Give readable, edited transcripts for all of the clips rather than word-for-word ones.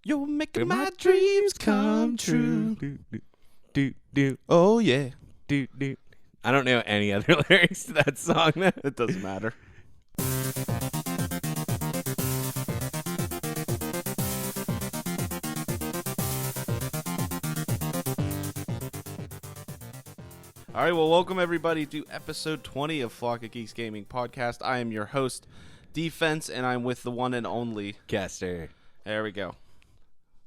You're making my dreams come true. Oh, yeah. I don't know any other lyrics to that song. It doesn't matter. All right, well, welcome everybody to episode 20 of Flock of Geeks Gaming Podcast. I am your host, Defense, and I'm with the one and only Kester. There we go.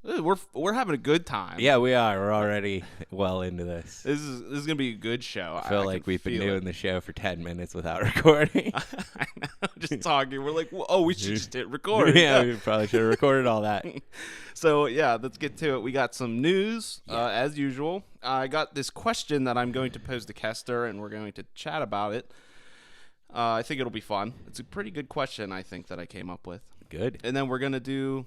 Ooh, we're having a good time. Yeah, we are. We're already well into this. This is gonna be a good show. I feel like we've been doing the show for 10 minutes without recording. I know, just talking. We're like, oh, we should just hit record. Yeah, we probably should have recorded all that. So, yeah, let's get to it. We got some news, as usual. I got this question that I'm going to pose to Kester, and we're going to chat about it. I think it'll be fun. It's a pretty good question, I think, that I came up with. Good. And then we're going to do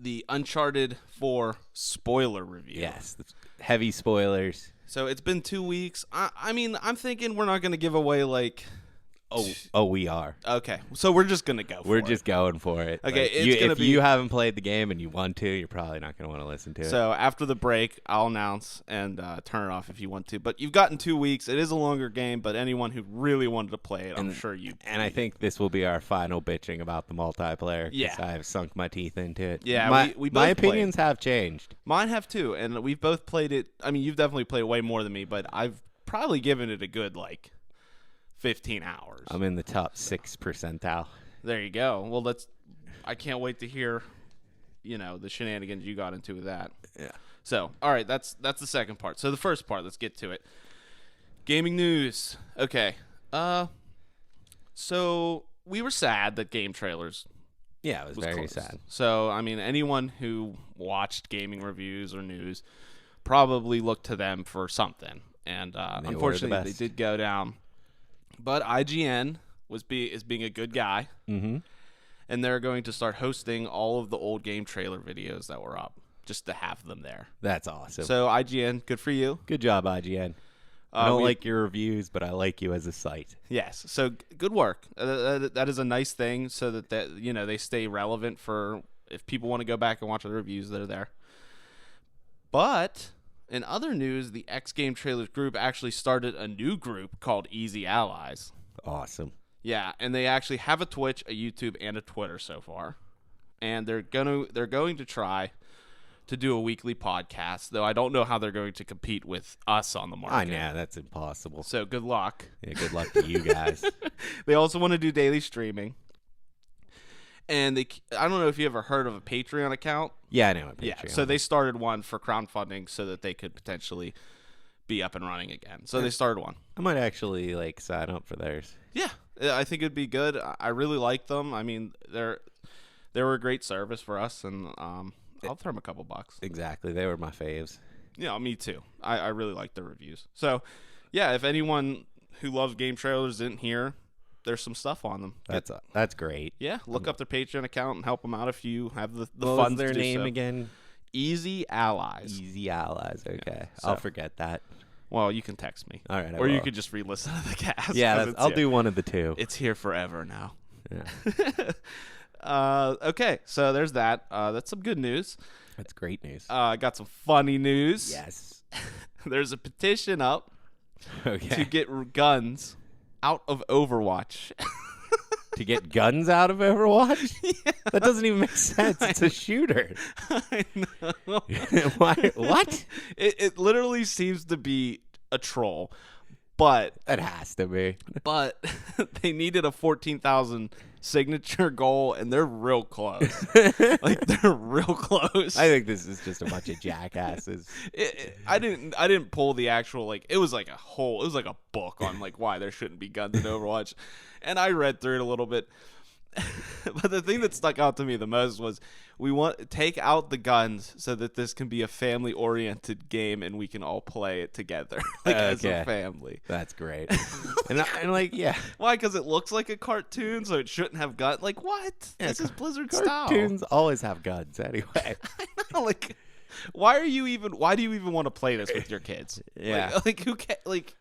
the Uncharted 4 spoiler review. Yes, heavy spoilers. So it's been 2 weeks. I mean, I'm thinking we're not going to give away, like... Oh, we are. Okay, so we're just going to go for it. We're just going for it. Okay, like, it's gonna if be... you haven't played the game and you want to, you're probably not going to want to listen to it. So after the break, I'll announce and turn it off if you want to. But you've gotten 2 weeks. It is a longer game, but anyone who really wanted to play it, I'm sure you... And I think this will be our final bitching about the multiplayer. Yeah. I have sunk my teeth into it. Yeah, we both my opinions have changed. Mine have too, and we've both played it. I mean, you've definitely played it way more than me, but I've probably given it a good, 15 hours. I'm in the top 6 percentile. There you go. Well, I can't wait to hear, the shenanigans you got into with that. Yeah. So, all right, that's the second part. So the first part, let's get to it. Gaming news. Okay. So we were sad that game trailers. Yeah, it was very closed. sad. So, I mean, anyone who watched gaming reviews or news probably looked to them for something. And unfortunately, they did go down. But IGN is being a good guy, and they're going to start hosting all of the old game trailer videos that were up, just to have them there. That's awesome. So IGN, good for you. Good job, IGN. I don't like your reviews, but I like you as a site. Yes, so good work. That is a nice thing, so that they stay relevant for if people want to go back and watch the reviews that are there. But in other news, the X Game Trailers group actually started a new group called Easy Allies. Awesome. Yeah, and they actually have a Twitch, a YouTube, and a Twitter so far. And they're going to try to do a weekly podcast, though I don't know how they're going to compete with us on the market. I know, that's impossible. So good luck. Yeah, good luck to you guys. They also want to do daily streaming. And I don't know if you ever heard of a Patreon account. Yeah, I know. Yeah, so they started one for crowdfunding so that they could potentially be up and running again. So they started one. I might actually sign up for theirs. Yeah, I think it'd be good. I really like them. I mean, they were a great service for us, and I'll throw them a couple bucks. Exactly, they were my faves. Yeah, me too. I really like the reviews. So, yeah, if anyone who loves game trailers didn't hear, there's some stuff on them. That's great. Yeah, look up their Patreon account and help them out if you have the what funds. Was their to do name so. Again? Easy Allies. Easy Allies. Okay, Yeah, I'll forget that. Well, you can text me. All right, or you could just re-listen to the cast. Yeah, I'll do one of the two. It's here forever now. Yeah. Okay, so there's that. That's some good news. That's great news. I got some funny news. Yes. There's a petition up to Okay. get guns out of Overwatch. To get guns out of Overwatch? Yeah. That doesn't even make sense. It's a shooter. I know. Why? What? It literally seems to be a troll, but It has to be. But they needed a 14,000 signature goal, and they're real close. They're real close. I think this is just a bunch of jackasses. I didn't pull the actual it was like a book on why there shouldn't be guns in Overwatch, and I read through it a little bit. But the thing that stuck out to me the most was we want take out the guns so that this can be a family-oriented game and we can all play it together as a family. That's great. and yeah. Why? Because it looks like a cartoon, so it shouldn't have guns. What? Yeah, this is Blizzard style. Cartoons always have guns anyway. I know. Why do you even want to play this with your kids? Yeah. Who can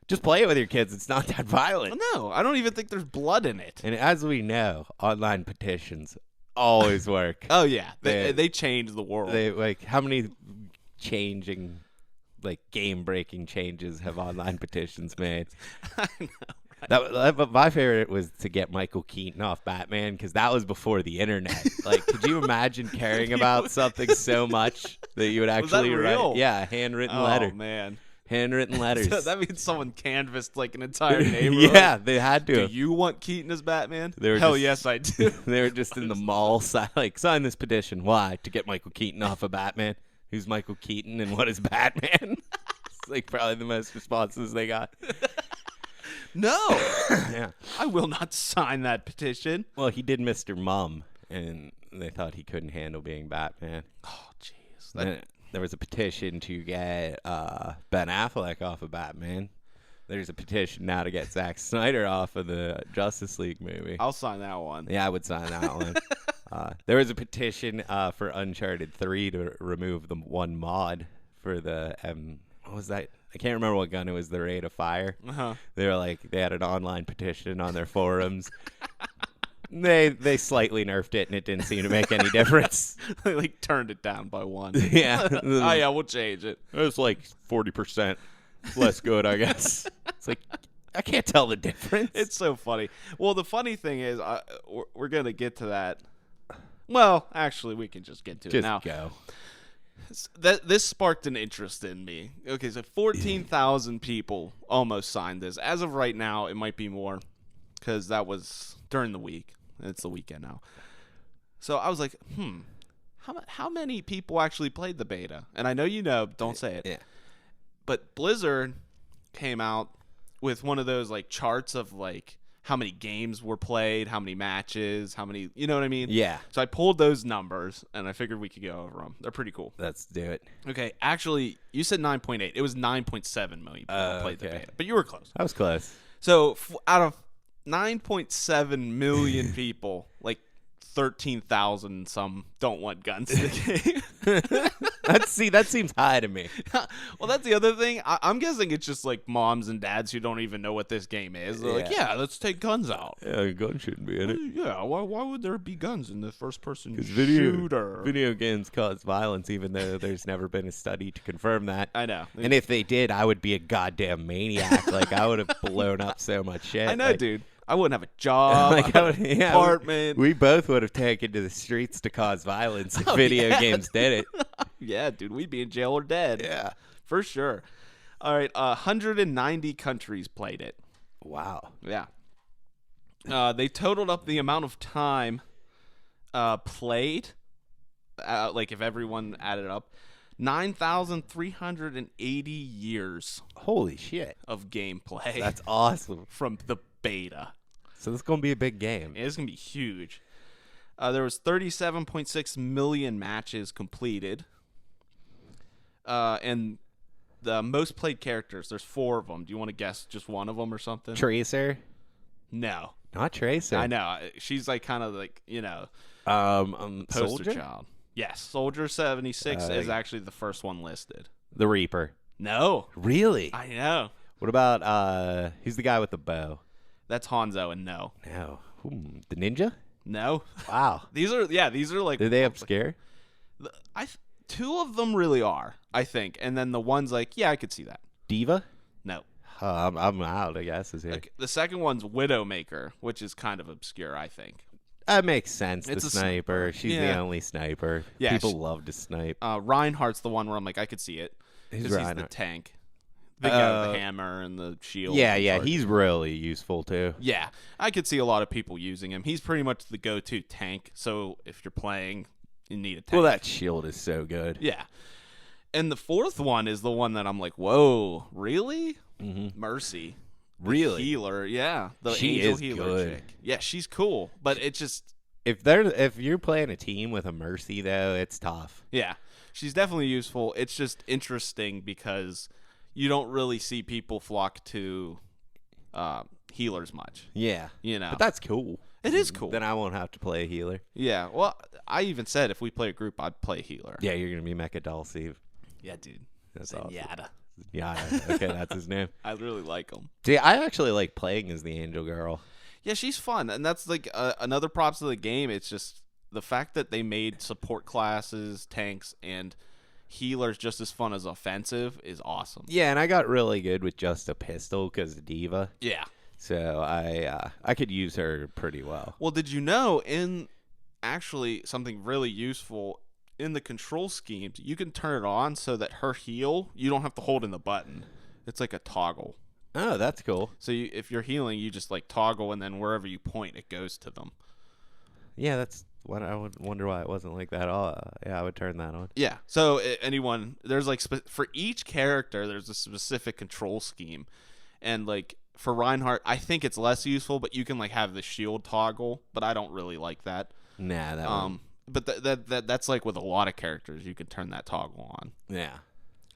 Just play it with your kids. It's not that violent. No, I don't even think there's blood in it. And as we know, online petitions always work. Oh yeah, they changed the world. They like how many changing, like game-breaking changes have online petitions made? I know. But my favorite was to get Michael Keaton off Batman because that was before the internet. Like, could you imagine caring about something so much that you would actually real? write? Yeah, handwritten letter. Oh man, handwritten letters. So that means someone canvassed like an entire neighborhood. Yeah, they had to. Do you want Keaton as Batman? Hell yes, I do. They were just in the mall, like, sign this petition. Why? To get Michael Keaton off of Batman. Who's Michael Keaton and what is Batman? It's like probably the most responses they got. No. Yeah. I will not sign that petition. Well, he did Mr. Mum, and they thought he couldn't handle being Batman. Oh, jeez. There was a petition to get Ben Affleck off of Batman. There's a petition now to get Zack Snyder off of the Justice League movie. I'll sign that one. Yeah, I would sign that one. There was a petition for Uncharted 3 to remove the one mod for the what was that? I can't remember what gun it was. The rate of fire. Uh-huh. They were like they had an online petition on their forums. They slightly nerfed it, and it didn't seem to make any difference. They like turned it down by one. Yeah. Oh yeah, we'll change it. It was like 40% less good, I guess. It's like I can't tell the difference. It's so funny. Well, the funny thing is, we're gonna get to that. Well, actually, we can just get to it now. Just go. This sparked an interest in me. Okay, so 14,000 people almost signed this. As of right now, it might be more because that was during the week. It's the weekend now. So I was like, how many people actually played the beta? And I know you know, don't say it. Yeah. But Blizzard came out with one of those like charts of like how many games were played, how many matches, how many, you know what I mean? Yeah. So I pulled those numbers, and I figured we could go over them. They're pretty cool. Let's do it. Okay, actually, you said 9.8. It was 9.7 million people played the Okay. beta, but you were close. I was close. So out of 9.7 million people, like 13,000 some don't want guns in the game. That seems high to me. Well, that's the other thing. I'm guessing it's just like moms and dads who don't even know what this game is. They're like, yeah, let's take guns out. Yeah, a gun shouldn't be in it. Yeah, why would there be guns in the first-person Video shooter? Video games cause violence, even though there's never been a study to confirm that. I know. And if they did, I would be a goddamn maniac. Like, I would have blown up so much shit. I know, like, dude. I wouldn't have a job, yeah, apartment. We both would have taken to the streets to cause violence if video games did it. Yeah, dude, we'd be in jail or dead. Yeah. For sure. All right, 190 countries played it. Wow. Yeah. They totaled up the amount of time played, like if everyone added up, 9,380 years Holy shit. of gameplay. That's awesome. From the beta. So this is going to be a big game. It's going to be huge. There was 37.6 million matches completed. And the most played characters, there's 4 of them. Do you want to guess just one of them or something? Tracer? No. Not Tracer. I know. She's like kind of like, poster Soldier? child. Yes. Soldier 76 is actually the first one listed. The Reaper. No. Really? I know. What about, who's the guy with the bow? That's Hanzo, and no. No. The ninja? No. Wow. These are like... Are they obscure? 2 of them really are, I think. And then the one's like, yeah, I could see that. Diva? No. I'm out, I guess. Is here. Like, the second one's Widowmaker, which is kind of obscure, I think. That makes sense. It's the a sniper. sniper. She's Yeah. the only sniper. Yeah, People love to snipe. Reinhardt's the one where I'm like, I could see it. Who's 'Cause he's the Reinhardt? tank. The guy with the hammer and the shield. Yeah, and yeah. sword. He's really useful, too. Yeah, I could see a lot of people using him. He's pretty much the go-to tank. So if you're playing, you need a tank. Well, that shield is so good. Yeah. And the 4th one is the one that I'm like, whoa, really? Mm-hmm. Mercy. The Really? healer, yeah. The She angel is healer good. chick. Yeah, she's cool. But it just, If you're playing a team with a Mercy, though, it's tough. yeah. She's definitely useful. It's just interesting because you don't really see people flock to healers much. Yeah. You know. But that's cool. It is cool. Then I won't have to play a healer. Yeah. Well, I even said if we play a group, I'd play healer. Yeah, you're going to be Mecha Dulce. Yeah, dude. That's awesome. Yada. Yeah, okay, that's his name. I really like him. See, I actually like playing as the Angel Girl. Yeah, she's fun, and that's like another props to the game. It's just the fact that they made support classes, tanks, and healers just as fun as offensive is awesome. Yeah, and I got really good with just a pistol because of Diva. Yeah. So I could use her pretty well. Well, did you know in actually something really useful in the control schemes, you can turn it on so that her heal, you don't have to hold in the button. It's like a toggle. Oh, that's cool. So if you're healing, you just like toggle, and then wherever you point, it goes to them. Yeah, that's what I would wonder why it wasn't like that. Yeah, I would turn that on. Yeah. So anyone, there's like for each character, there's a specific control scheme, and like for Reinhardt, I think it's less useful, but you can like have the shield toggle, but I don't really like that. Nah, that one. But that's like with a lot of characters, you can turn that toggle on. Yeah.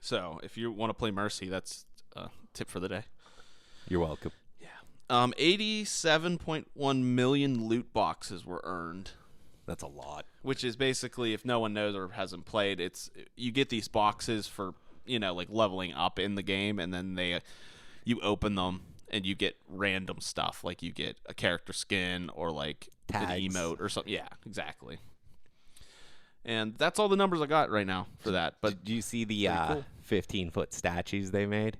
So if you want to play Mercy, that's a tip for the day. You're welcome. Yeah. 87.1 million loot boxes were earned. That's a lot. Which is basically, if no one knows or hasn't played, it's you get these boxes for, like leveling up in the game, and then you open them and you get random stuff, like you get a character skin or like tags, an emote or something. Yeah, exactly. And that's all the numbers I got right now for that. But do you see the cool. 15-foot statues they made?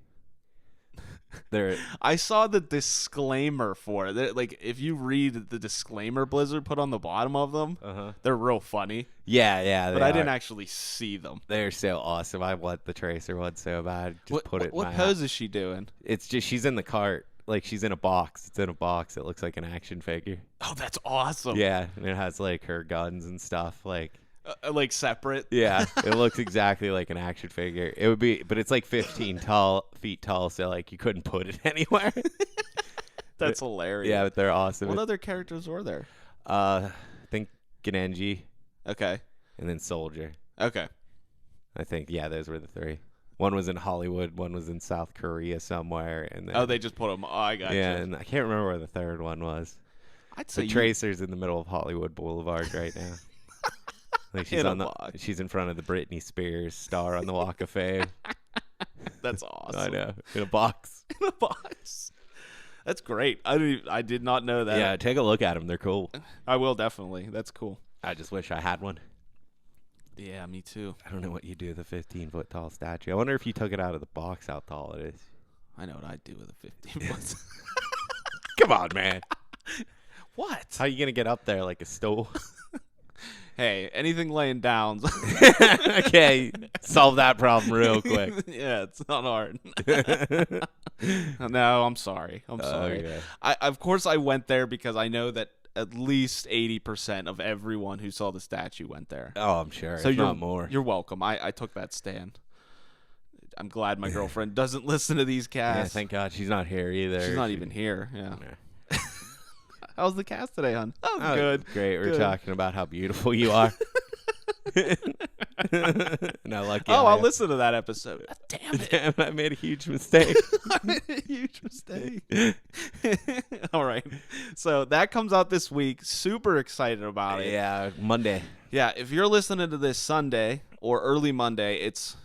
I saw the disclaimer for it. Like, if you read the disclaimer Blizzard put on the bottom of them, they're real funny. Yeah. But I didn't actually see them. They're so awesome. I want the Tracer one so bad. Just put it in my What pose is she doing? It's just she's in the cart. Like, she's in a box. It's in a box. It looks like an action figure. Oh, that's awesome. Yeah, and it has, like, her guns and stuff. Like separate. Yeah, it looks exactly like an action figure. It would be, but it's like 15 feet tall, so like you couldn't put it anywhere. That's hilarious. Yeah, but they're awesome. What other characters were there? I think Genenji. Okay. And then Soldier. Okay. I think those were the three. One was in Hollywood, one was in South Korea somewhere, and then they just put them. Oh, I got you. Yeah, and I can't remember where the third one was. I'd say Tracer's in the middle of Hollywood Boulevard right now. Like she's in front of the Britney Spears star on the Walk of Fame. That's awesome. I know. In a box. In a box. That's great. I did not know that. Yeah, take a look at them. They're cool. I will definitely. That's cool. I just wish I had one. Yeah, me too. I don't know what you do with a 15-foot tall statue. I wonder if you took it out of the box, how tall it is. I know what I'd do with a 15-foot. Come on, man. What? How are you going to get up there like a stool? Hey, anything laying down. Okay, solve that problem real quick. Yeah, it's not hard. No, I'm sorry. I'm sorry. Okay. Of course, I went there because I know that at least 80% of everyone who saw the statue went there. Oh, I'm sure. So if you're not more. You're welcome. I took that stand. I'm glad my girlfriend doesn't listen to these casts. Yeah, thank God she's not here either. She's not even here. Yeah. How's the cast today, hon? Oh, good. Great. We're Good. talking about how beautiful you are. No, lucky. I'll listen to that episode. Damn it. Damn, I made a huge mistake. I made a huge mistake. All right. So that comes out this week. Super excited about it. Yeah, Monday. Yeah, if you're listening to this Sunday or early Monday, it's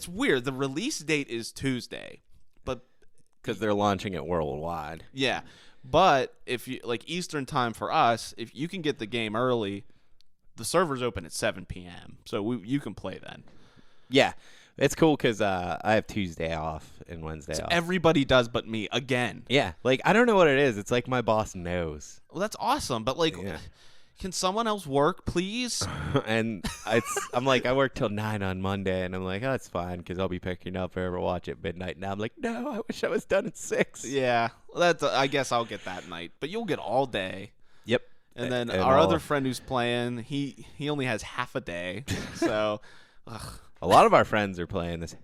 weird. The release date is Tuesday. But because they're launching it worldwide. Yeah. But if you like Eastern time for us, if you can get the game early, the server's open at 7 p.m. So you can play then. Yeah, it's cool because I have Tuesday off and Wednesday off. Everybody does but me again. Yeah, like I don't know what it is. It's like my boss knows. Well, that's awesome. But like, can someone else work, please? And I'm like, I work till 9 on Monday, and I'm like, oh, that's fine because I'll be picking up Overwatch at midnight. And I'm like, no, I wish I was done at 6. Yeah, well, I guess I'll get that night, but you'll get all day. Yep. And then our other friend who's playing, he only has half a day. So, a lot of our friends are playing this.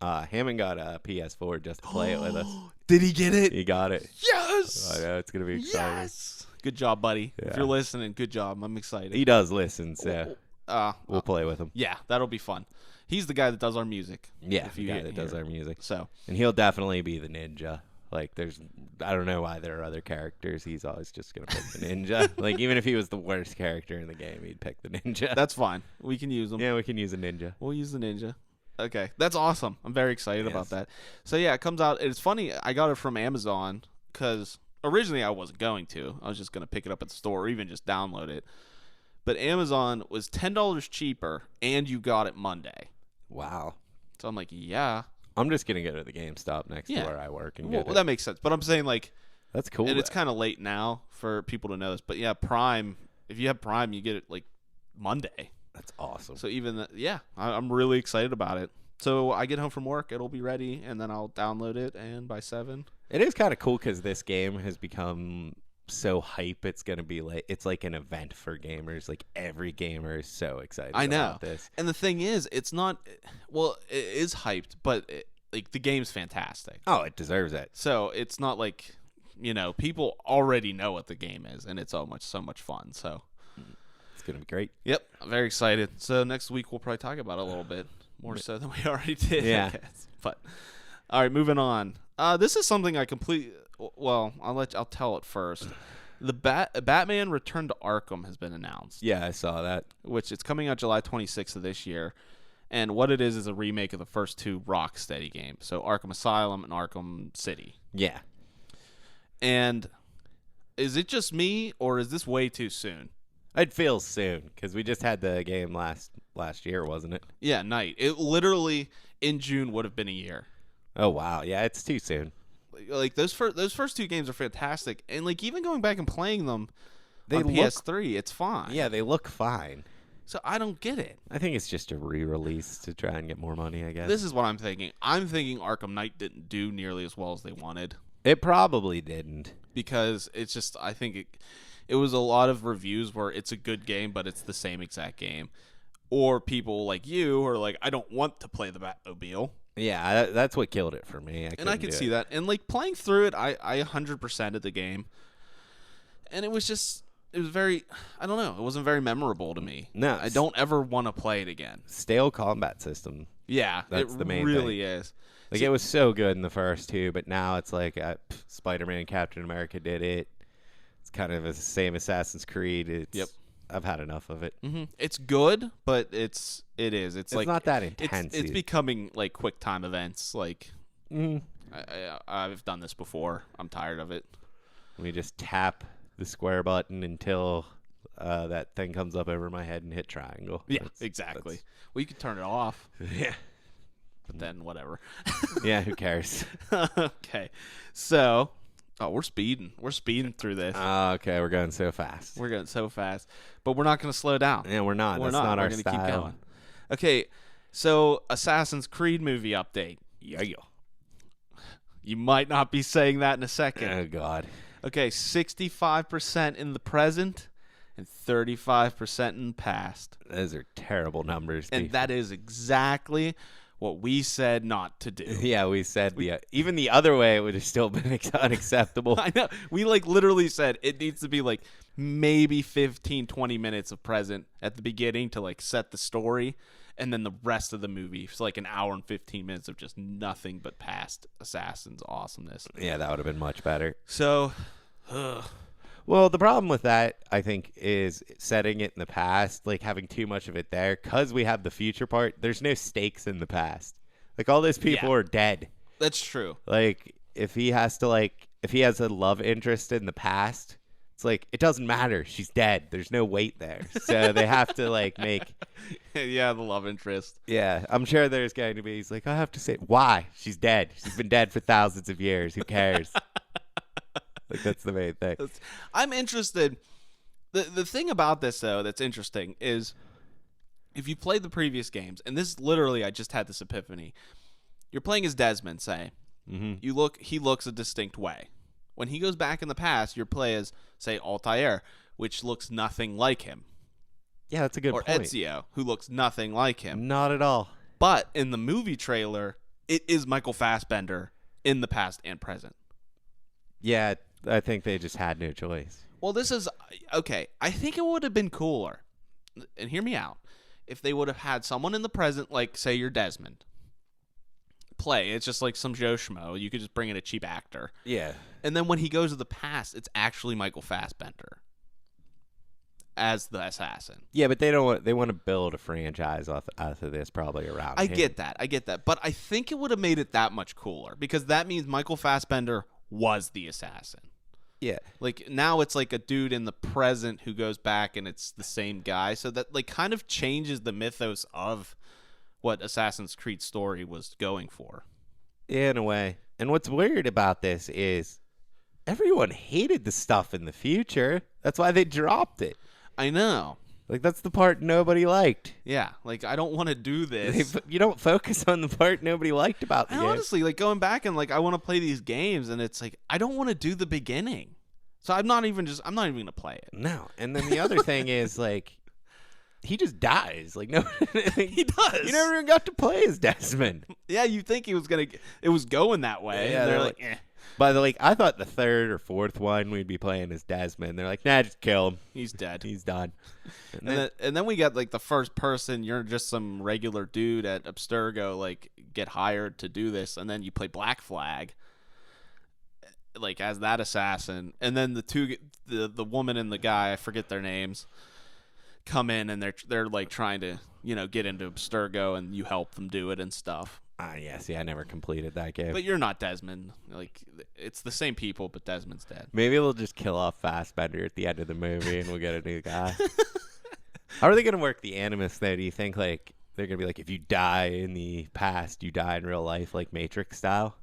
Hamman got a PS4 just to play it with us. Did he get it? He got it. Yes. I know it's gonna be exciting. Yes. Good job, buddy. Yeah. If you're listening, good job. I'm excited. He does listen, so we'll play with him. Yeah, that'll be fun. He's the guy that does our music. Yeah, the guy that does our music. So, and he'll definitely be the ninja. Like, I don't know why there are other characters. He's always just gonna pick the ninja. Like, even if he was the worst character in the game, he'd pick the ninja. That's fine. We can use him. Yeah, we can use a ninja. We'll use the ninja. Okay, that's awesome. I'm very excited about that. So yeah, it comes out. It's funny. I got it from Amazon because originally I wasn't going to. I was just going to pick it up at the store or even just download it. but Amazon was $10 cheaper, and you got it Monday. Wow. So I'm like, yeah. I'm just gonna go to the GameStop next to where I work and get it. Well, that makes sense. But I'm saying like, that's cool. and it's kind of late now for people to know this. But yeah, Prime. If you have Prime, you get it like Monday. That's awesome. So even I'm really excited about it. So I get home from work, it'll be ready, and then I'll download it. And by 7, it is kind of cool because this game has become so hype. It's gonna be like it's like an event for gamers. Like every gamer is so excited. I know. About this. And the thing is, it's not. Well, it is hyped, but like the game's fantastic. Oh, it deserves it. So it's not like people already know what the game is, and it's so much fun. So it's gonna be great. Yep, I'm very excited. So next week we'll probably talk about it a little bit more so than we already did. Yeah. I guess. But all right, moving on. This is something I completely. Well, I'll tell it first. The Batman Return to Arkham has been announced. Yeah, I saw that. Which it's coming out July 26th of this year. And what it is a remake of the first 2 Rocksteady games. So Arkham Asylum and Arkham City. Yeah. And is it just me, or is this way too soon? It feels soon because we just had the game last year, wasn't it? Yeah, night. It literally in June would have been a year. Oh wow, yeah, it's too soon. Like those first 2 games are fantastic, and like even going back and playing them on look, PS3, it's fine. Yeah, they look fine. So I don't get it. I think it's just a re-release to try and get more money, I guess. This is what I'm thinking. I'm thinking Arkham Knight didn't do nearly as well as they wanted. It probably didn't. Because it's just, I think it was a lot of reviews where it's a good game, but it's the same exact game. Or people like you are like, I don't want to play the Batmobile. Yeah, that's what killed it for me. I could see that. And like playing through it, I 100%ed the game. And it was very, I don't know, it wasn't very memorable to me. No. I don't ever want to play it again. Stale combat system. Yeah, that's the main really thing. Is. Like, it was so good in the first 2, but now it's like Spider-Man, Captain America did it. It's kind of the same Assassin's Creed. Yep. I've had enough of it. Mm-hmm. It's good, but it's like not that intense. It's becoming like quick time events. Like, mm. I've done this before. I'm tired of it. We just tap the square button until that thing comes up over my head and hit triangle. Yeah, exactly. Well, you could turn it off. Yeah. But then whatever. Yeah, who cares? Okay. So, we're speeding. We're speeding through this. Okay, we're going so fast. We're going so fast. But we're not going to slow down. Yeah, we're not. That's not our gonna style. Keep going. Okay. So, Assassin's Creed movie update. Yeah. You might not be saying that in a second. Oh God. Okay, 65% in the present and 35% in the past. Those are terrible numbers. And that is exactly what we said not to do. Yeah, we said even the other way it would have still been unacceptable. I know. We like literally said it needs to be like maybe 15, 20 minutes of present at the beginning to like set the story. And then the rest of the movie is like an hour and 15 minutes of just nothing but past Assassin's awesomeness. Yeah, that would have been much better. So, well, the problem with that, I think, is setting it in the past, like having too much of it there, because we have the future part. There's no stakes in the past. Like all those people are dead. That's true. Like if he has a love interest in the past, it's like it doesn't matter. She's dead. There's no weight there. So they have to like make. Yeah, the love interest. Yeah, I'm sure there's going to be. He's like, I have to say, why? She's dead. She's been dead for thousands of years. Who cares? Like that's the main thing. I'm interested. The thing about this though that's interesting is if you played the previous games, and this literally I just had this epiphany. You're playing as Desmond, say. Mm-hmm. He looks a distinct way. When he goes back in the past, you play as, say, Altair, which looks nothing like him. Yeah, that's a good point. Or Ezio, who looks nothing like him. Not at all. But in the movie trailer, it is Michael Fassbender in the past and present. Yeah, I think they just had no choice. Well, this is... Okay, I think it would have been cooler, and hear me out, if they would have had someone in the present, like, say, you're Desmond. Play. It's just like some Joe Schmo. You could just bring in a cheap actor. Yeah. And then when he goes to the past, it's actually Michael Fassbender as the assassin. Yeah, but they want to build a franchise off of this probably around I him. get that. But I think it would have made it that much cooler because that means Michael Fassbender was the assassin. Yeah. Like now it's like a dude in the present who goes back and it's the same guy. So that like kind of changes the mythos of what Assassin's Creed story was going for. In a way. And what's weird about this is everyone hated the stuff in the future. That's why they dropped it. I know. Like, that's the part nobody liked. Yeah, like, I don't want to do this. You don't focus on the part nobody liked about the game. Honestly, like, going back and, like, I want to play these games, and it's like, I don't want to do the beginning. So I'm not even going to play it. No. And then the other thing is, like, he just dies. Like, no, he does. You never even got to play as Desmond. Yeah, you think it was going that way. Yeah, and they're like, eh. By the way, I thought the third or fourth one we'd be playing as Desmond. They're like, nah, just kill him. He's dead. He's done. And then we got like the first person. You're just some regular dude at Abstergo, like get hired to do this, and then you play Black Flag, like as that assassin. And then the woman and the guy, I forget their names, come in and they're like trying to get into Abstergo, and you help them do it and stuff. Yeah, see, I never completed that game. But you're not Desmond. Like, it's the same people, but Desmond's dead. Maybe we'll just kill off Fassbender at the end of the movie and we'll get a new guy. How are they going to work the Animus, though? Do you think, like, they're going to be like, if you die in the past, you die in real life, like Matrix style?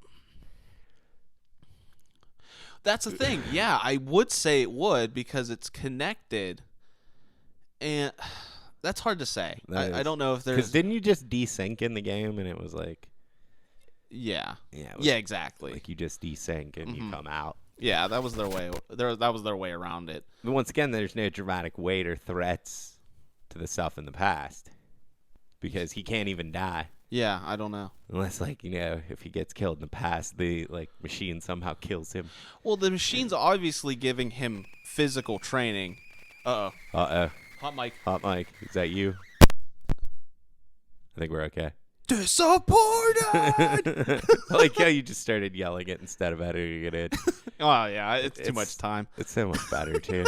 That's the thing. Yeah, I would say it would because it's connected. And that's hard to say. I don't know if there's... Because didn't you just desync in the game and it was like... Yeah. Yeah, exactly. Like you just desync and you come out. Yeah, that was their way. That was their way around it. But once again, there's no dramatic weight or threats to the stuff in the past. Because he can't even die. Yeah, I don't know. Unless, like, if he gets killed in the past, the, like, machine somehow kills him. Well, the machine's obviously giving him physical training. Uh-oh. Uh-oh. Hot mic. Hot mic. Is that you? I think we're okay. Disappointed! I like how you just started yelling it instead of editing it in. Oh, yeah. It's too much time. It's so much better, too.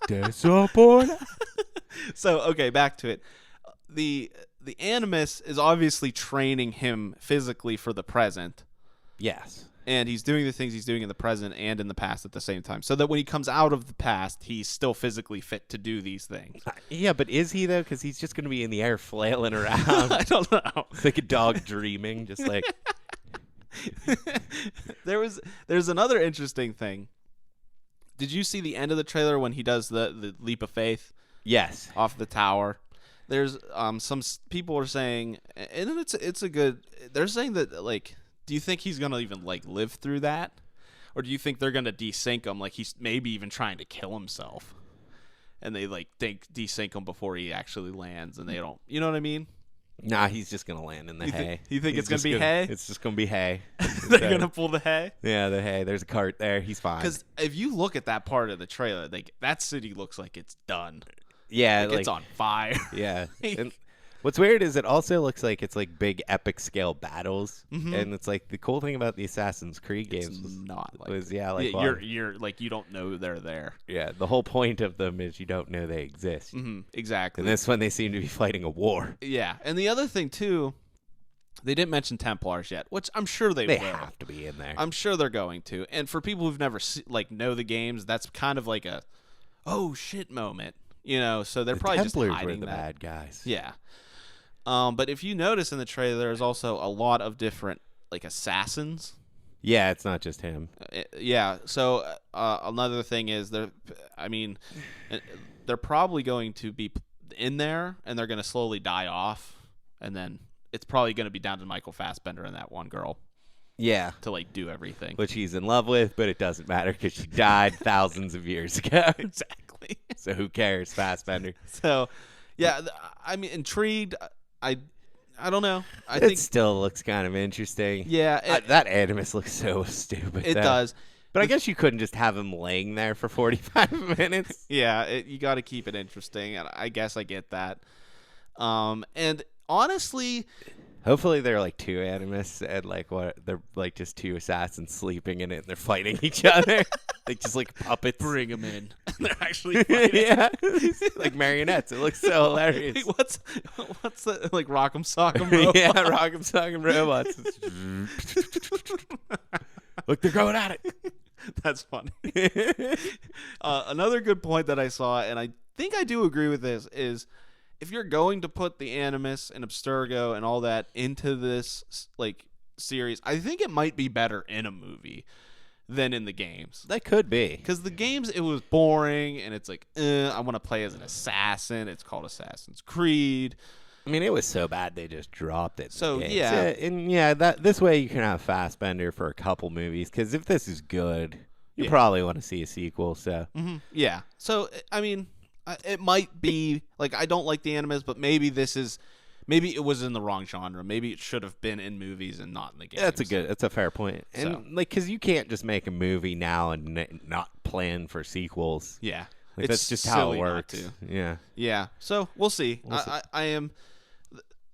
Disappointed. So, okay, back to it. The Animus is obviously training him physically for the present. Yes. And he's doing the things he's doing in the present and in the past at the same time. So that when he comes out of the past, he's still physically fit to do these things. Yeah, but is he, though? Because he's just going to be in the air flailing around. I don't know. It's like a dog dreaming, just like... There's another interesting thing. Did you see the end of the trailer when he does the leap of faith? Yes. Off the tower. There's some people are saying, and it's a good... They're saying that, like... Do you think he's going to even, like, live through that? Or do you think they're going to desync him, like he's maybe even trying to kill himself? And they, like, desync him before he actually lands, and they don't... You know what I mean? Nah, he's just going to land in the hay. You think He's it's going to be gonna- hay? It's just going to be hay. They're going to pull the hay? Yeah, the hay. There's a cart there. He's fine. Because if you look at that part of the trailer, like, that city looks like it's done. Yeah, Like, it's on fire. Yeah. And what's weird is it also looks like it's like big epic scale battles, and it's like the cool thing about the Assassin's Creed games was you're like you don't know they're there. Yeah, the whole point of them is you don't know they exist. Exactly. And this one they seem to be fighting a war. Yeah, and the other thing too, they didn't mention Templars yet, which I'm sure they will. Have to be in there. I'm sure they're going to. And for people who've never know the games, that's kind of like a oh shit moment, So they're probably Templars just hiding were the that. bad guys. Yeah. But if you notice in the trailer, there's also a lot of different like assassins. Yeah, it's not just him. Yeah. So another thing is they're probably going to be in there, and they're going to slowly die off, and then it's probably going to be down to Michael Fassbender and that one girl. Yeah. To like do everything. Which he's in love with, but it doesn't matter because she died thousands of years ago. Exactly. So who cares, Fassbender? So, yeah, I'm intrigued. I don't know. I think it still looks kind of interesting. Yeah. That Animus looks so stupid. It does. But I guess you couldn't just have him laying there for 45 minutes. Yeah, you got to keep it interesting, and I guess I get that. And honestly... Hopefully they're like two Animus and they're like just two assassins sleeping in it and they're fighting each other. Like just like puppets. Bring them in. They're actually fighting. Yeah. Like marionettes. It looks so hilarious. Wait, what's the like Rock'em Sock'em Robots? Yeah, Rock'em Sock'em Robots. Look, they're going at it. That's funny. Another good point that I saw, and I think I do agree with this, is if you're going to put the Animus and Abstergo and all that into this like series, I think it might be better in a movie than in the games. That could be. Because the games, it was boring, and it's like, I want to play as an assassin. It's called Assassin's Creed. I mean, it was so bad they just dropped it. So, yeah. And this way you can have Fassbender for a couple movies, because if this is good, you probably want to see a sequel, so. Mm-hmm. Yeah. So, I mean, it might be, like, I don't like the Animus, but maybe it was in the wrong genre. Maybe it should have been in movies and not in the games. That's a fair point. And because you can't just make a movie now and not plan for sequels. Yeah. That's just how it works. Yeah. Yeah. So we'll see. I am.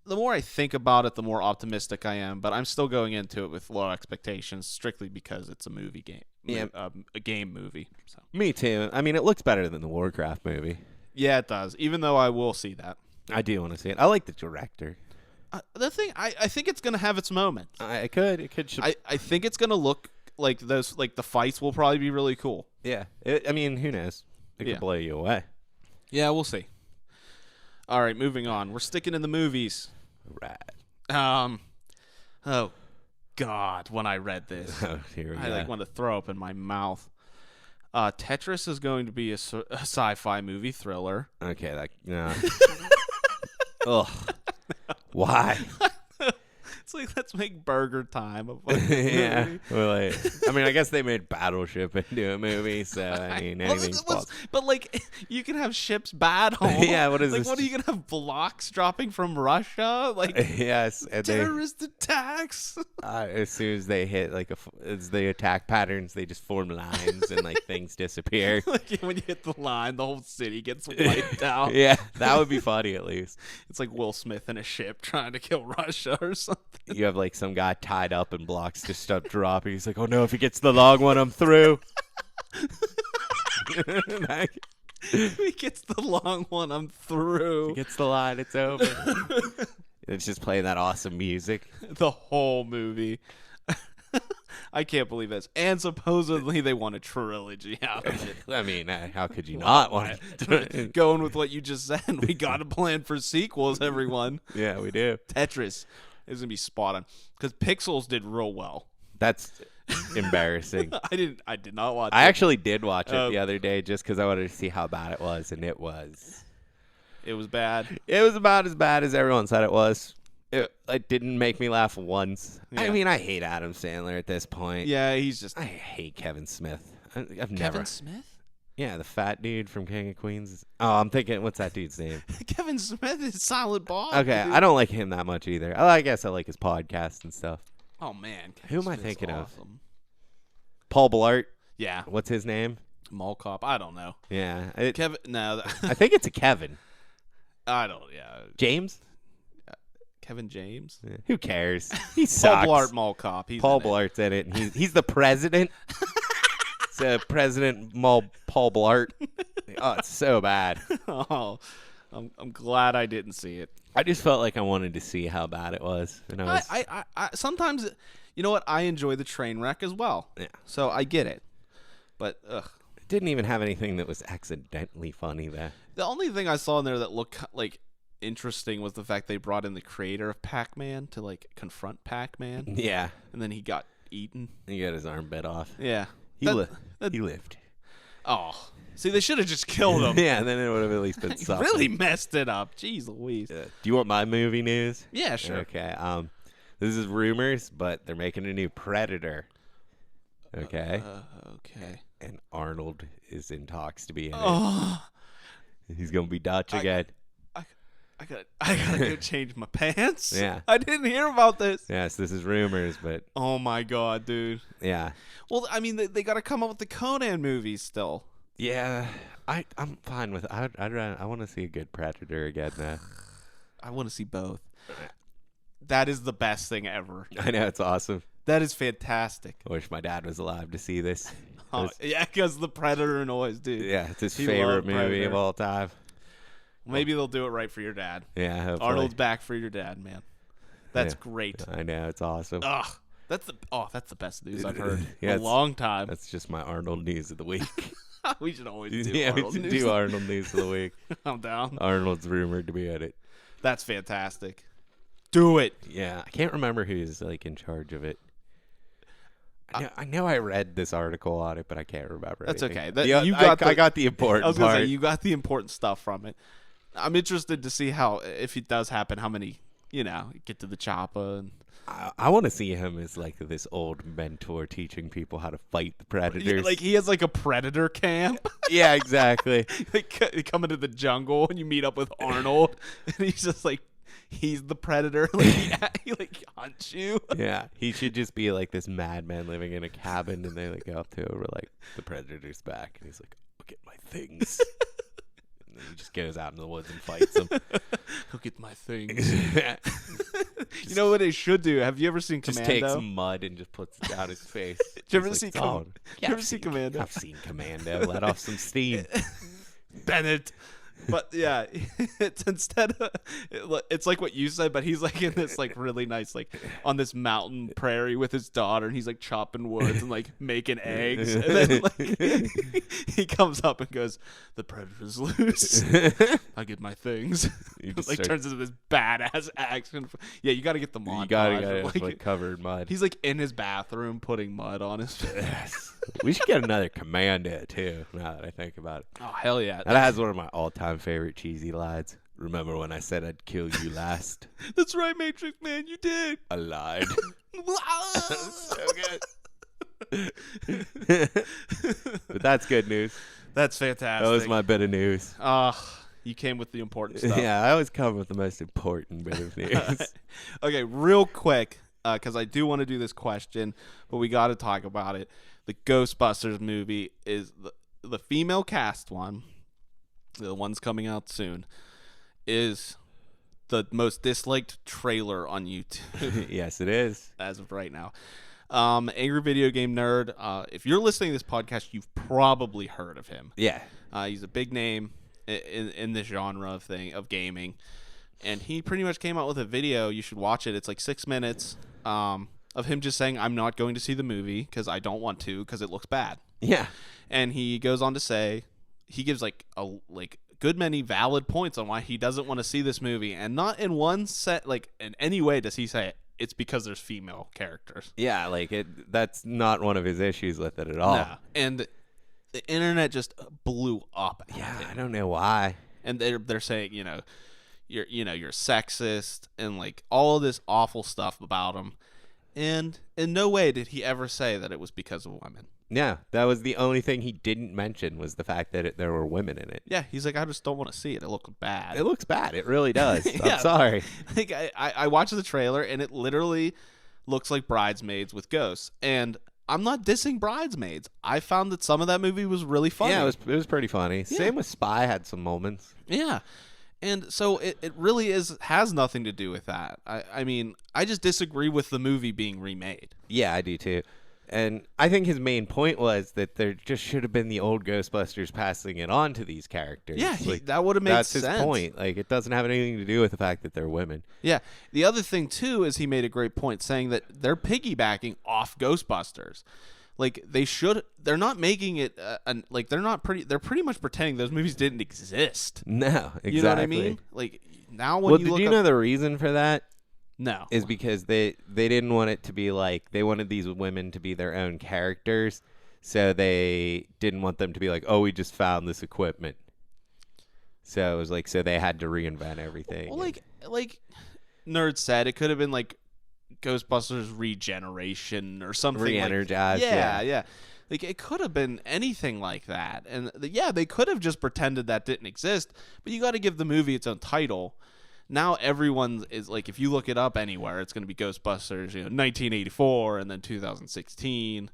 The more I think about it, the more optimistic I am. But I'm still going into it with low expectations, strictly because it's a movie game. Yeah. A game movie. So. Me too. I mean, it looks better than the Warcraft movie. Yeah, it does. Even though I will see that. I do want to see it. I like the director. The thing, I think it's gonna have its moments. It could. I think it's gonna look like those. Like the fights will probably be really cool. Yeah. I mean, who knows? It could blow you away. Yeah, we'll see. All right, moving on. We're sticking in the movies. Right. Oh, God! When I read this, I want to throw up in my mouth. Tetris is going to be a sci-fi movie thriller. Okay, ugh. Why? It's like, let's make Burger Time. Yeah. Well, I mean, I guess they made Battleship into a movie, so I mean, anything's possible. But like, you can have ships battle. Yeah. What is this? What are you gonna have? Blocks dropping from Russia? Like, yes, and terrorist attacks. As soon as they hit as they attack patterns, they just form lines and like things disappear. Like when you hit the line, the whole city gets wiped out. Yeah, that would be funny at least. It's like Will Smith in a ship trying to kill Russia or something. You have like some guy tied up and blocks just stop dropping. He's like, "Oh no, if he gets the long one, I'm through." If he gets the long one, I'm through. If he gets the line, it's over. It's just playing that awesome music. The whole movie. I can't believe this. And supposedly they want a trilogy out of it. I mean, how could you not want it? Going with what you just said, we got to plan for sequels, everyone. Yeah, we do. Tetris is going to be spot on. Because Pixels did real well. That's embarrassing. I did not watch it. I actually did watch it the other day just because I wanted to see how bad it was, and it was. It was bad. It was about as bad as everyone said it was. It didn't make me laugh once. Yeah. I mean, I hate Adam Sandler at this point. Yeah, he's just... I hate Kevin Smith. I've never... Kevin Smith? Yeah, the fat dude from King of Queens. Oh, I'm thinking, what's that dude's name? Kevin Smith is Silent Bob. Okay, dude. I don't like him that much either. I guess I like his podcast and stuff. Oh, man. Who am I thinking of? Paul Blart? Yeah. What's his name? Mall Cop. I don't know. Yeah. Kevin... No. I think it's a Kevin. I don't... Yeah. James? Kevin James? Yeah. Who cares? He sucks. Paul Blart Mall Cop. Paul Blart's in it. And he's the president. It's President Paul Blart. Oh, it's so bad. Oh, I'm glad I didn't see it. I just felt like I wanted to see how bad it was. And I sometimes, you know what? I enjoy the train wreck as well. Yeah. So I get it. But, ugh. It didn't even have anything that was accidentally funny there. The only thing I saw in there that looked like interesting was the fact they brought in the creator of Pac-Man to like confront Pac-Man. Yeah. And then he got eaten. He got his arm bit off. Yeah. He lived. Oh. See, they should have just killed him. Yeah, then it would have at least been something. Really messed it up. Jeez Louise. Do you want my movie news? Yeah, sure. Okay. This is rumors, but they're making a new Predator. Okay. Okay. And Arnold is in talks to be in it. He's gonna be Dutch again. I gotta go change my pants. Yeah. I didn't hear about this. Yes, this is rumors, but oh my god, dude. Yeah. Well, I mean, they gotta come up with the Conan movies still. Yeah, I'm fine with it. I want to see a good Predator again now. I want to see both. That is the best thing ever. I know, it's awesome. That is fantastic. I wish my dad was alive to see this. Yeah, because the Predator noise, dude. Yeah, it's his favorite movie of all time. Maybe they'll do it right for your dad. Yeah, hopefully. Arnold's back for your dad, man. That's great. I know, it's awesome. Ugh. That's the best news I've heard Yeah, in a long time. That's just my Arnold news of the week. We should always do Yeah, Arnold we should news. do Arnold news of the week. I'm down. Arnold's rumored to be at it. That's fantastic. Do it. Yeah, I can't remember who's like in charge of it. I know I read this article on it, but I can't remember. That's anything. okay. I got the important I was gonna part. say you got the important stuff from it. I'm interested to see how, if it does happen, how many get to the chopper. And I want to see him as like this old mentor teaching people how to fight the predators. like he has like a predator camp. Yeah, exactly. You come into the jungle and you meet up with Arnold, and he's just like, he's the predator. Like he like hunts you. Yeah, he should just be like this madman living in a cabin, and they like go up to him, like, the predator's back, and he's like, "Look at my things." And then he just goes out in the woods and fights them. Look at my things. You know what they should do? Have you ever seen Just Commando? takes some mud and just puts it down his face. Did you ever He's see like, "Oh, you ever see Commando? I've seen Commando. Let off some steam. Bennett. But yeah, it's instead of, it's like what you said, but he's like in this like really nice, like on this mountain prairie with his daughter, and he's like chopping woods and like making eggs, and then like he comes up and goes, "The predator's loose. I get my things." You just like turns into this badass action. Yeah, you got to get the montage. You gotta of, like covered in mud. He's like in his bathroom putting mud on his face. We should get another Commando too. Now that I think about it. Oh hell yeah! That has one of my all-time favorite cheesy lines. Remember when I said I'd kill you last? That's right, Matrix Man. You did. I lied. So good. But that's good news. That's fantastic. That was my bit of news. You came with the important stuff. Yeah, I always come with the most important bit of news. Okay, real quick, because I do want to do this question, but we got to talk about it. The Ghostbusters movie is the female cast one. The one's coming out soon. Is the most disliked trailer on YouTube. Yes, it is. As of right now. Angry Video Game Nerd. If you're listening to this podcast, you've probably heard of him. Yeah. He's a big name in this genre of gaming. And he pretty much came out with a video. You should watch it. It's like 6 minutes of him just saying, "I'm not going to see the movie because I don't want to because it looks bad." Yeah. And he goes on to say, he gives like a good many valid points on why he doesn't want to see this movie, and not in one set, like in any way does he say it's because there's female characters. Yeah, like that's not one of his issues with it at all. No. And the internet just blew up. Yeah, I don't know why. And they're saying, you're sexist and like all of this awful stuff about him. And in no way did he ever say that it was because of women. Yeah, that was the only thing he didn't mention was the fact that there were women in it. Yeah, he's like, I just don't want to see it. It looks bad. It looks bad. It really does. Yeah. I'm sorry. Like I watched the trailer and it literally looks like Bridesmaids with ghosts. And I'm not dissing Bridesmaids. I found that some of that movie was really funny. Yeah, it was pretty funny. Yeah. Same with Spy had some moments. Yeah. And so it really has nothing to do with that. I mean, I just disagree with the movie being remade. Yeah, I do too. And I think his main point was that there just should have been the old Ghostbusters passing it on to these characters. Yeah, like, that would have made that's sense. That's his point. Like, it doesn't have anything to do with the fact that they're women. Yeah. The other thing, too, is he made a great point saying that they're piggybacking off Ghostbusters. Like, they're not making it, they're pretty much pretending those movies didn't exist. No, exactly. You know what I mean? Like, now when did you know the reason for that? No. Is because they didn't want it to be like, they wanted these women to be their own characters, so they didn't want them to be like, oh, we just found this equipment. So it was like, so they had to reinvent everything. Well, like Nerd said, it could have been like Ghostbusters Regeneration or something. Re-energized. Yeah. Like, it could have been anything like that. And they could have just pretended that didn't exist, but you got to give the movie its own title. Now everyone is like, if you look it up anywhere, it's going to be Ghostbusters, 1984 and then 2016.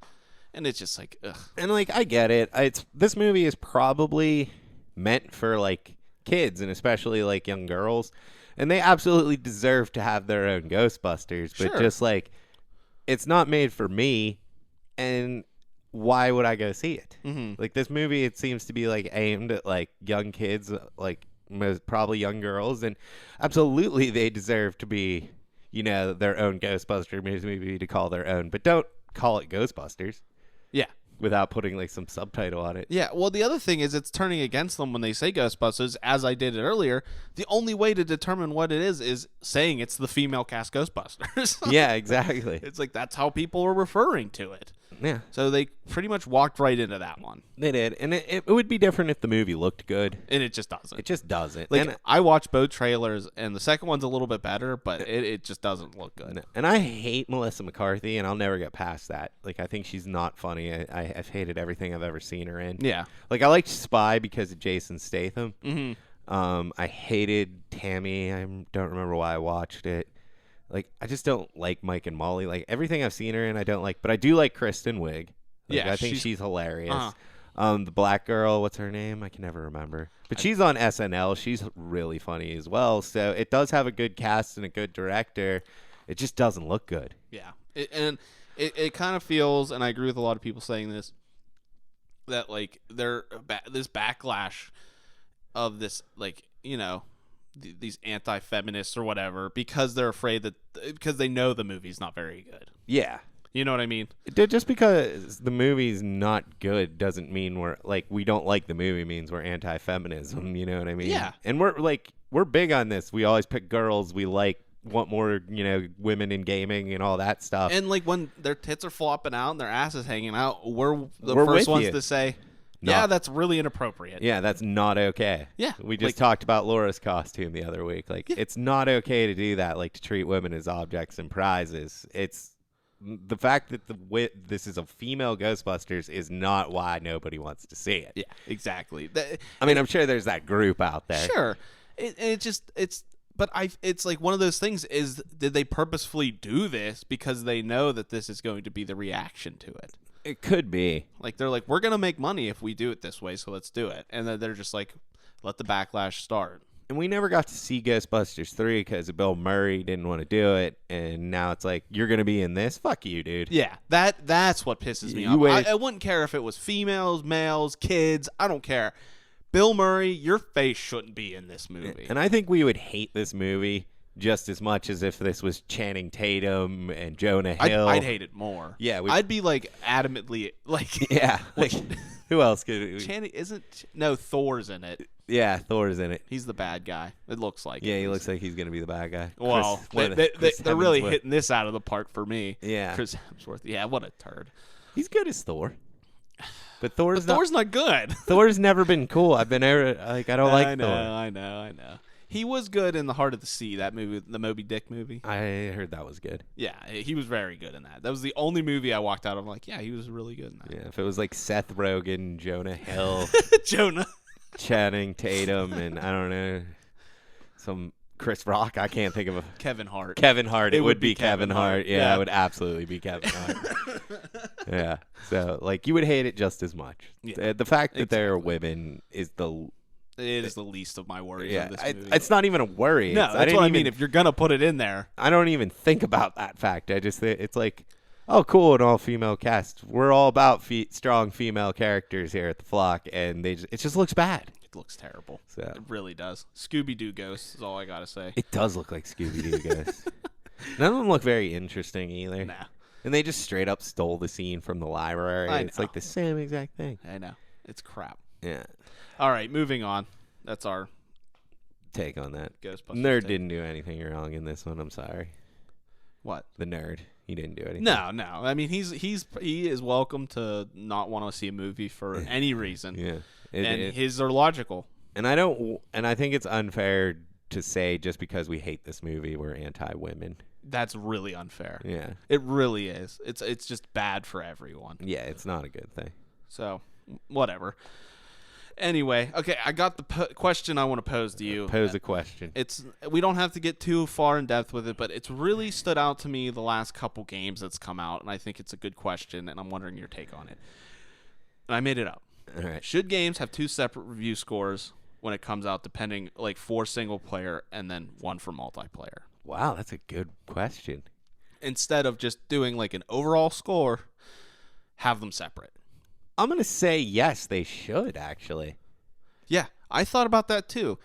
And it's just like, ugh. And like, I get it. This movie is probably meant for like kids and especially like young girls. And they absolutely deserve to have their own Ghostbusters. But just like, it's not made for me. And why would I go see it? Mm-hmm. Like, this movie, it seems to be like aimed at like young kids, like probably young girls, and absolutely they deserve to be their own Ghostbuster movie to call their own, but don't call it Ghostbusters. Yeah. Without putting like some subtitle on it. Yeah, well, the other thing is it's turning against them when they say Ghostbusters, as I did it earlier. The only way to determine what it is saying it's the female cast Ghostbusters. Yeah, exactly. It's like that's how people are referring to it. Yeah. So they pretty much walked right into that one. They did. And it would be different if the movie looked good. And it just doesn't. It just doesn't. Like, and I watched both trailers, and the second one's a little bit better, but it just doesn't look good. And I hate Melissa McCarthy, and I'll never get past that. Like, I think she's not funny. I've hated everything I've ever seen her in. Yeah. Like, I liked Spy because of Jason Statham. Mm-hmm. I hated Tammy. I don't remember why I watched it. Like, I just don't like Mike and Molly. Like, everything I've seen her in, I don't like. But I do like Kristen Wiig. Like, Yeah, I think she's hilarious. Uh-huh. The black girl, what's her name? I can never remember. But she's on SNL. She's really funny as well. So it does have a good cast and a good director. It just doesn't look good. Yeah. It kind of feels, and I agree with a lot of people saying this, that, like, this backlash of this, like, these anti-feminists or whatever, because they're afraid because they know the movie's not very good. Yeah. You know what I mean? Just because the movie's not good doesn't mean we don't like the movie means we're anti-feminism. You know what I mean? Yeah. And we're big on this. We always pick girls. We want more, women in gaming and all that stuff. And, like, when their tits are flopping out and their ass is hanging out, we're the We're first with ones you. to say, No. yeah, that's really inappropriate. Yeah, that's not okay. Yeah. We just talked about Laura's costume the other week. Like, it's not okay to do that, like to treat women as objects and prizes. It's the fact that this is a female Ghostbusters is not why nobody wants to see it. Yeah, exactly. I mean, I'm sure there's that group out there. Sure. It's like one of those things is, did they purposefully do this because they know that this is going to be the reaction to it? It could be. Like, they're like, we're going to make money if we do it this way, so let's do it. And then they're just like, let the backlash start. And we never got to see Ghostbusters 3 because Bill Murray didn't want to do it. And now it's like, you're going to be in this? Fuck you, dude. Yeah, that's what pisses me off. I wouldn't care if it was females, males, kids. I don't care. Bill Murray, your face shouldn't be in this movie. And I think we would hate this movie just as much as if this was Channing Tatum and Jonah Hill. I'd hate it more. Yeah, I'd be like adamantly like. Yeah, like who else could? Channing no Thor's in it. Yeah, Thor's in it. He's the bad guy. It looks like. Yeah, he looks like he's gonna be the bad guy. Well, they're really hitting this out of the park for me. Yeah, Chris Hemsworth. Yeah, what a turd. He's good as Thor. But Thor's not good. Thor's never been cool. I've been I don't like Thor. I know. He was good in The Heart of the Sea, that movie, the Moby Dick movie. I heard that was good. Yeah, he was very good in that. That was the only movie I walked out of like, yeah, he was really good in that. Yeah, if it was like Seth Rogen, Jonah Hill, Jonah, Channing Tatum, and I don't know, some Chris Rock. I can't think of a Kevin Hart. Kevin Hart. It would be Kevin Hart. Yeah, Yeah. it would absolutely be Kevin Hart. Yeah. So like you would hate it just as much. Yeah, the fact that they're women is it is the least of my worries. Yeah, of this movie. it's not even a worry. No, that's what I mean. If you're gonna put it in there, I don't even think about that fact. It's like, oh, cool, an all-female cast. We're all about strong female characters here at the Flock, and it just looks bad. it looks terrible. So It really does. Scooby-Doo ghosts is all I gotta say. it does look like Scooby-Doo ghosts. None of them look very interesting either. Nah, And they just straight up stole the scene from the library. It's like the same exact thing. I know. It's crap. Yeah. All right, moving on. That's our Take on that. Ghostbusters. Nerd take. didn't do anything wrong in this one. I'm sorry. What? The nerd. He didn't do anything. No. I mean, he is welcome to not want to see a movie for any reason. Yeah. His are logical. And I think it's unfair to say just because we hate this movie we're anti-women. That's really unfair. Yeah. It really is. It's just bad for everyone. Yeah, it's not a good thing. So, whatever. Anyway, okay, I got the question I want to pose to you. Pose a question. We don't have to get too far in depth with it, but it's really stood out to me the last couple games that's come out, and I think it's a good question, and I'm wondering your take on it. And I made it up. All right. Should games have 2 separate review scores when it comes out, depending, like 4 single player and then 1 for multiplayer? Wow, that's a good question. Instead of just doing like an overall score, have them separate. I'm going to say yes, they should, actually. Yeah, I thought about that too,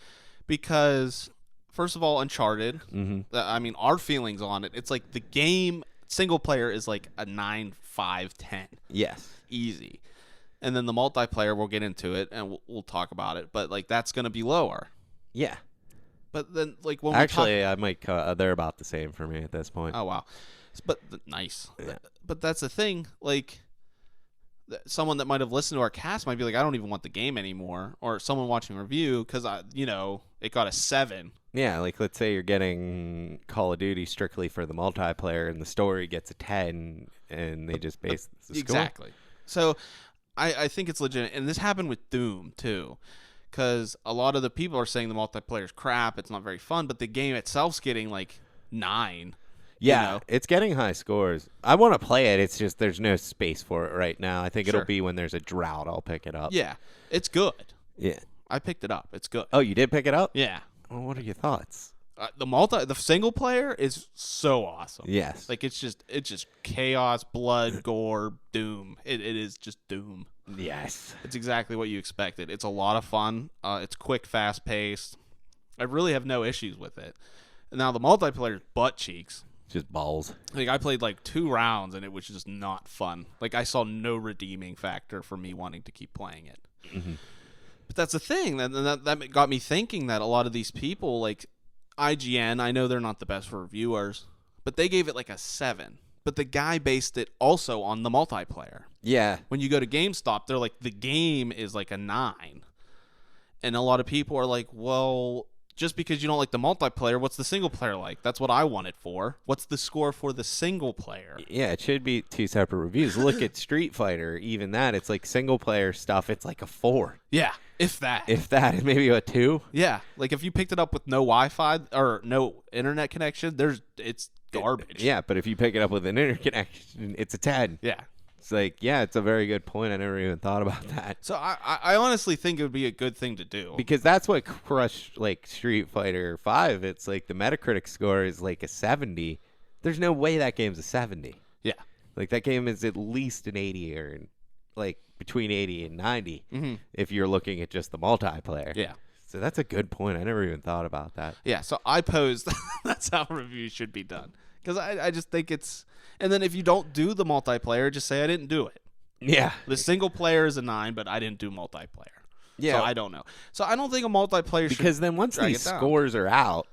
because First of all, Uncharted. I mean, our feelings on it. It's like the game single player is like a 9, 5, 10. Yes. Easy. And then the multiplayer, we'll get into it and we'll talk about it. But like that's going to be lower. Yeah. But then like when I might. They're about the same for me at this point. Oh wow. But nice. Yeah. But that's the thing. Like someone that might have listened to our cast might be like, I don't even want the game anymore. Or someone watching a review because it got a 7. Yeah, like let's say you're getting Call of Duty strictly for the multiplayer, and the story gets a 10, and they just base the score. Exactly. So I think it's legit, and this happened with Doom too, because a lot of the people are saying the multiplayer's crap. It's not very fun, but the game itself's getting like 9. Yeah, it's getting high scores. I want to play it. It's just there's no space for it right now. I think it'll be when there's a drought I'll pick it up. Yeah, it's good. Yeah. I picked it up. It's good. Oh, you did pick it up? Yeah. Well, what are your thoughts? The single player is so awesome. Yes. Like it's just chaos, blood, gore, Doom. It is just Doom. Yes. It's exactly what you expected. It's a lot of fun. It's quick, fast paced. I really have no issues with it. Now the multiplayer is butt cheeks. Just balls. Like I played like 2 rounds and it was just not fun. Like I saw no redeeming factor for me wanting to keep playing it. Mm-hmm. But that's the thing that got me thinking that a lot of these people like IGN, I know they're not the best for reviewers, but they gave it like a 7. But the guy based it also on the multiplayer. Yeah. When you go to GameStop, they're like the game is like a 9. And a lot of people are like, well, just because you don't like the multiplayer, what's the single player like? That's what I want it for. What's the score for the single player? Yeah, it should be 2 separate reviews. Look at Street Fighter. Even that, it's like single player stuff. It's like a 4. Yeah, if that. If that, maybe a 2. Yeah, like if you picked it up with no Wi-Fi or no internet connection, it's garbage. Yeah, but if you pick it up with an internet connection, it's a 10. Yeah. It's like, yeah, it's a very good point. I never even thought about that. So I honestly think it would be a good thing to do. Because that's what crushed like Street Fighter 5. It's like the Metacritic score is like a 70. There's no way that game's a 70. Yeah. Like that game is at least an 80 or like between 80 and 90 if you're looking at just the multiplayer. Yeah. So that's a good point. I never even thought about that. Yeah, so I posed that's how reviews should be done. Because I just think it's... And then if you don't do the multiplayer, just say I didn't do it. Yeah. The single player is a 9, but I didn't do multiplayer. Yeah. So I don't know. So I don't think a multiplayer should... Because then once these scores are out,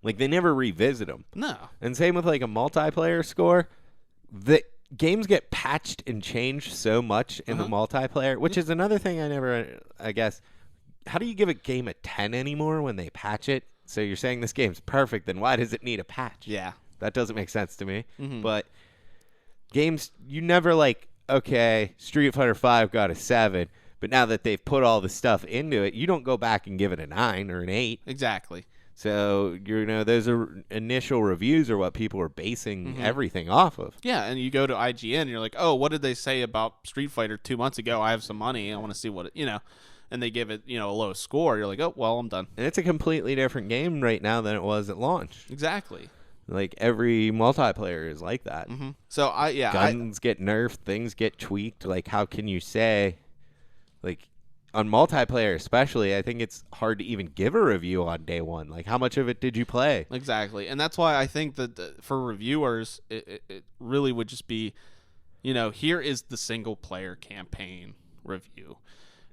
like they never revisit them. No. And same with like a multiplayer score. The games get patched and changed so much in the multiplayer, which is another thing I guess... How do you give a game a 10 anymore when they patch it? So you're saying this game's perfect, then why does it need a patch? Yeah. That doesn't make sense to me. But games, you never like, okay, Street Fighter 5 got a 7, but now that they've put all the stuff into it, you don't go back and give it a 9 or an 8. Exactly. So, those are initial reviews are what people are basing everything off of. Yeah, and you go to IGN, and you're like, oh, what did they say about Street Fighter 2 months ago? I have some money. I want to see what it, and they give it, a low score. You're like, oh, well, I'm done. And it's a completely different game right now than it was at launch. Exactly. Like, every multiplayer is like that. So, guns get nerfed, things get tweaked. Like, how can you say, like, on multiplayer especially, I think it's hard to even give a review on day one. Like, how much of it did you play? Exactly. And that's why I think that for reviewers, it really would just be, here is the single-player campaign review.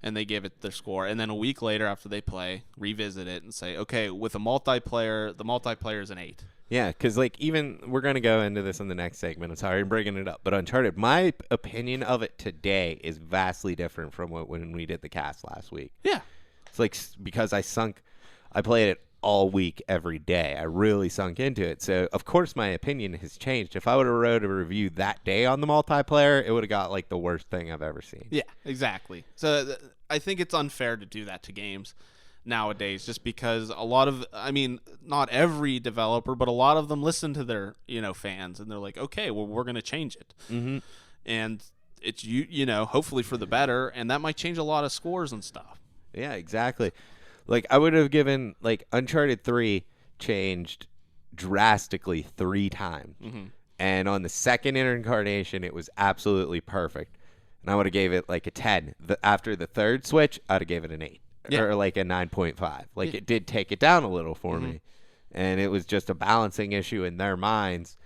And they give it their score. And then a week later after they play, revisit it and say, okay, with a multiplayer, the multiplayer is an 8. Yeah, because, like, even we're going to go into this in the next segment. I'm sorry I'm bringing it up. But Uncharted, my opinion of it today is vastly different from when we did the cast last week. Yeah. It's like because I played it all week, every day. I really sunk into it. So, of course, my opinion has changed. If I would have wrote a review that day on the multiplayer, it would have got, like, the worst thing I've ever seen. Yeah, exactly. So I think it's unfair to do that to games nowadays just because not every developer, but a lot of them listen to their, fans and they're like, okay, well, we're going to change it. And it's, hopefully for the better, and that might change a lot of scores and stuff. Yeah, exactly. Like, I would have given, like, Uncharted 3 changed drastically 3 times. And on the second incarnation, it was absolutely perfect. And I would have gave it, like, a 10. After the third switch, I'd have gave it an 8. Yeah. Or, like, a 9.5. Like, it did take it down a little for me. and it was just a balancing issue in their minds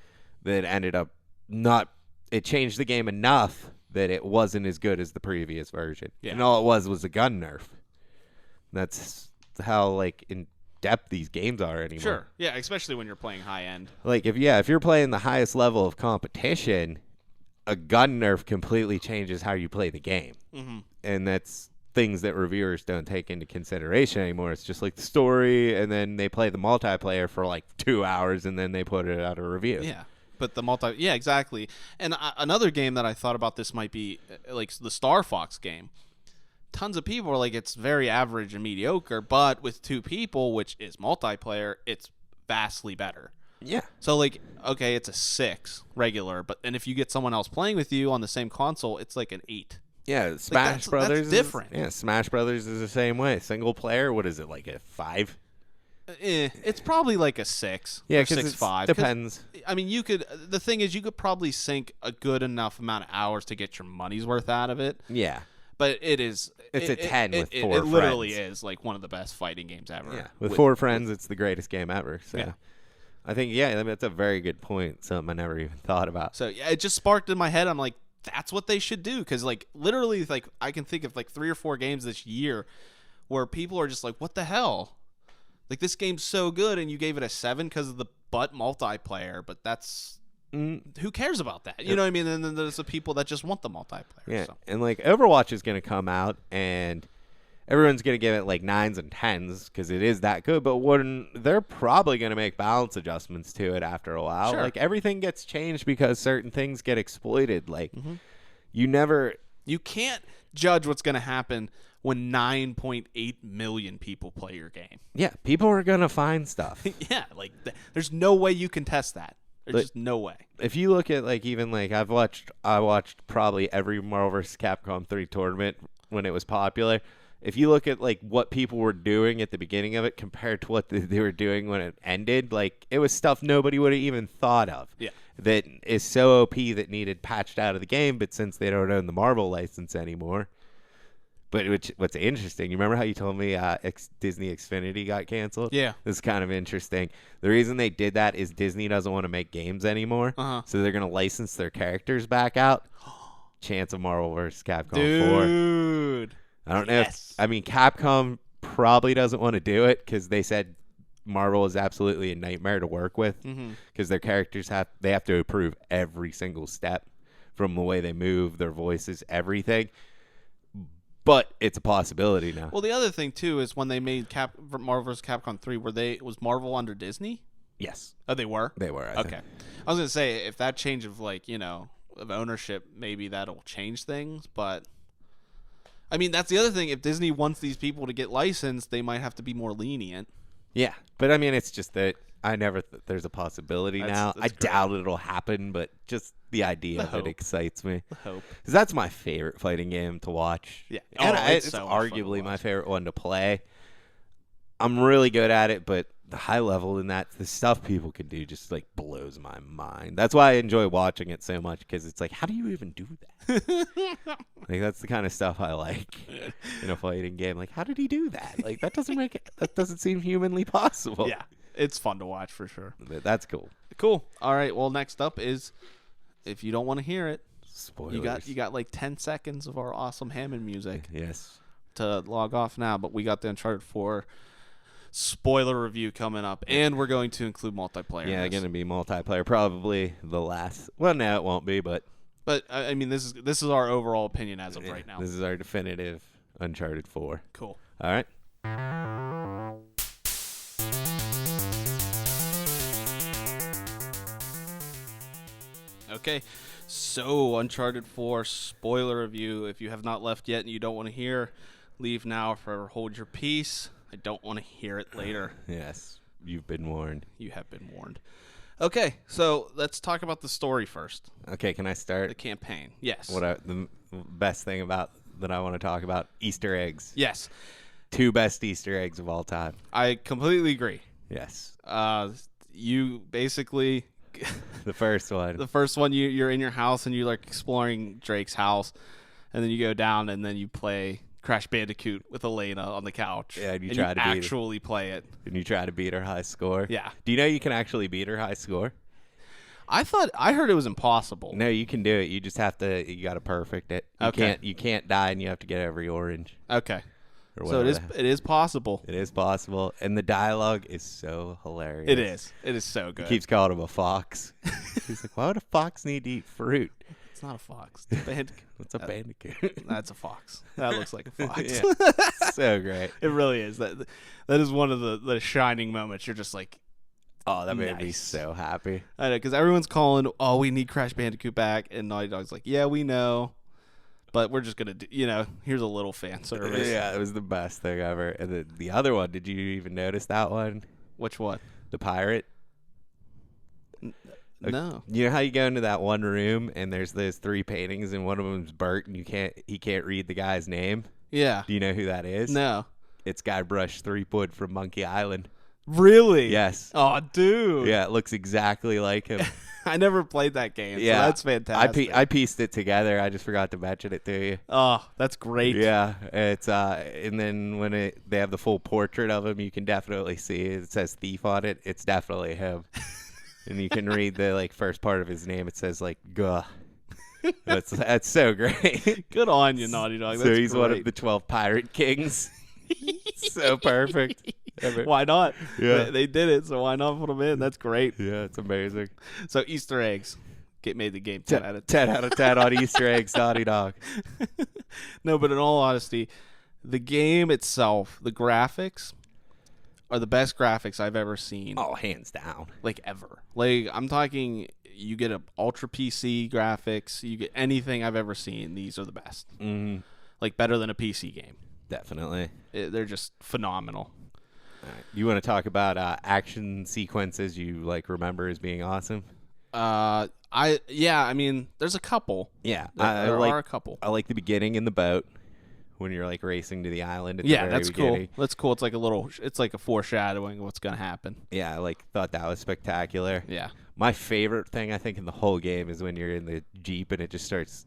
that ended up not. It changed the game enough that it wasn't as good as the previous version, and all it was a gun nerf. That's how like in depth these games are anymore. Sure, yeah, especially when you're playing high end. Like if you're playing the highest level of competition, a gun nerf completely changes how you play the game, and that's things that reviewers don't take into consideration anymore. It's just like the story, and then they play the multiplayer for like 2 hours, and then they put it out a review. Yeah. But yeah, exactly. And another game that I thought about this might be like the Star Fox game. Tons of people are like, it's very average and mediocre, but with 2 people, which is multiplayer, it's vastly better. Yeah. So like, okay, it's a 6 regular, and if you get someone else playing with you on the same console, it's like an 8. Yeah, Smash Brothers that's different. Yeah, Smash Brothers is the same way. Single player, what is it, like a 5? It's probably like a 6. Yeah, or 6.5. Depends. I mean, the thing is, you could probably sink a good enough amount of hours to get your money's worth out of it. Yeah. But it's a 10 with 4 friends. It literally is like one of the best fighting games ever. Yeah, with 4 friends, it's the greatest game ever. So yeah. I think, that's a very good point. Something I never even thought about. So yeah, it just sparked in my head. I'm like, that's what they should do. Because like literally, like I can think of like 3 or 4 games this year where people are just like, what the hell? Like, this game's so good, and you gave it a 7 because of the butt multiplayer, but that's... who cares about that? You know what I mean? And then there's the people that just want the multiplayer. Yeah, so. And, like, Overwatch is going to come out, and everyone's going to give it, like, 9s and 10s because it is that good, but they're probably going to make balance adjustments to it after a while. Sure. Like, everything gets changed because certain things get exploited. Like, you can't judge what's going to happen when 9.8 million people play your game. Yeah, people are going to find stuff. Yeah, like there's no way you can test that. There's just no way. If you look at like even like I watched probably every Marvel vs. Capcom 3 tournament when it was popular. If you look at like what people were doing at the beginning of it compared to what they were doing when it ended, like it was stuff nobody would have even thought of. Yeah. That is so OP that needed patched out of the game, but since they don't own the Marvel license anymore. But what's interesting, you remember how you told me Disney Xfinity got canceled? Yeah. This is kind of interesting. The reason they did that is Disney doesn't want to make games anymore, so they're going to license their characters back out. Chance of Marvel vs. Capcom 4. Dude. I don't know. Capcom probably doesn't want to do it because they said Marvel is absolutely a nightmare to work with because their characters have to approve every single step from the way they move, their voices, everything. But it's a possibility now. Well, the other thing too is when they made Marvel vs. Capcom 3, was Marvel under Disney? Yes. Oh, they were? They were. I think. I was gonna say if that change of of ownership, maybe that'll change things. But I mean, that's the other thing. If Disney wants these people to get licensed, they might have to be more lenient. Yeah, but I mean, it's just that there's a possibility now. I doubt it'll happen, but just the idea of it excites me. The hope. Because that's my favorite fighting game to watch. Yeah. And it's so arguably my favorite one to play. I'm really good at it, but the high level in that, the stuff people can do just like blows my mind. That's why I enjoy watching it so much, because it's like, how do you even do that? Like, that's the kind of stuff I like in a fighting game. Like, how did he do that? Like, that doesn't seem humanly possible. Yeah, it's fun to watch for sure. But that's cool. Cool. All right. Well, next up is, if you don't want to hear it, spoilers. You got like 10 seconds of our awesome Hamman music. Yes. To log off now, but we got the Uncharted 4 spoiler review coming up, and we're going to include multiplayer. Yeah, going to be multiplayer. Probably the last. Well, no, it won't be, but I mean, this is our overall opinion as of right now. This is our definitive Uncharted 4. Cool. All right. Okay, so Uncharted 4 spoiler review. If you have not left yet and you don't want to hear, leave now or forever hold your peace. I don't want to hear it later. Yes, you've been warned. You have been warned. Okay, so let's talk about the story first. Okay, can I start? The campaign, yes. The best thing about that I want to talk about, Easter eggs. Yes. 2 best Easter eggs of all time. I completely agree. Yes. You basically... The first one. The first one, you're in your house and you're like exploring Drake's house, and then you go down and then you play Crash Bandicoot with Elena on the couch. Yeah, and you and try to beat actually play it. And you try to beat her high score. Yeah. Do you know you can actually beat her high score? I heard it was impossible. No, you can do it. You just have to. You got to perfect it. You can't die, and you have to get every orange. Okay. So it is possible. It is possible, and the dialogue is so hilarious. It is. It is so good. He keeps calling him a fox. He's like, "Why would a fox need to eat fruit?" It's not a fox. It's a bandicoot. What's a bandicoot? That's a fox. That looks like a fox. Yeah. So great. It really is. That is one of the shining moments. You're just like, oh, that made me so happy. I know, because everyone's calling, oh, we need Crash Bandicoot back, and Naughty Dog's like, yeah, we know, but we're just gonna do, here's a little fan service. Yeah, it was the best thing ever. And the other one, did you even notice that one? Which one? The pirate. No. You know how you go into that one room and there's those 3 paintings and one of them's Bert and he can't read the guy's name? Yeah. Do you know who that is? No. It's Guybrush Threepwood from Monkey Island. Really? Yes. Oh, dude. Yeah, it looks exactly like him. I never played that game. Yeah, so that's fantastic. I pieced it together. I just forgot to mention it to you. Oh, that's great. Yeah, it's and then when they have the full portrait of him, you can definitely see it says thief on it. It's definitely him. And you can read the first part of his name. It says "guh." That's so great. Good on you, Naughty Dog. That's he's great. one of the 12 pirate kings. So perfect. Why not? Yeah, they did it, so why not put them in? That's great. Yeah, it's amazing. So Easter eggs made the game 10 out of 10 out of 10 on Easter eggs, Naughty Dog. No, but in all honesty, the game itself, the graphics are the best graphics I've ever seen. Oh, hands down. Ever. I'm talking, you get a ultra PC graphics, you get anything I've ever seen. These are the best. Mm-hmm. Better than a PC game. Definitely. They're just phenomenal. All right. You want to talk about action sequences you remember as being awesome? I mean, there's a couple. Yeah, there are a couple. I like the beginning in the boat when you're racing to the island. At the very that's beginning. cool. That's cool. It's like a foreshadowing of what's gonna happen. Yeah, I thought that was spectacular. Yeah. My favorite thing I think in the whole game is when you're in the Jeep and it just starts.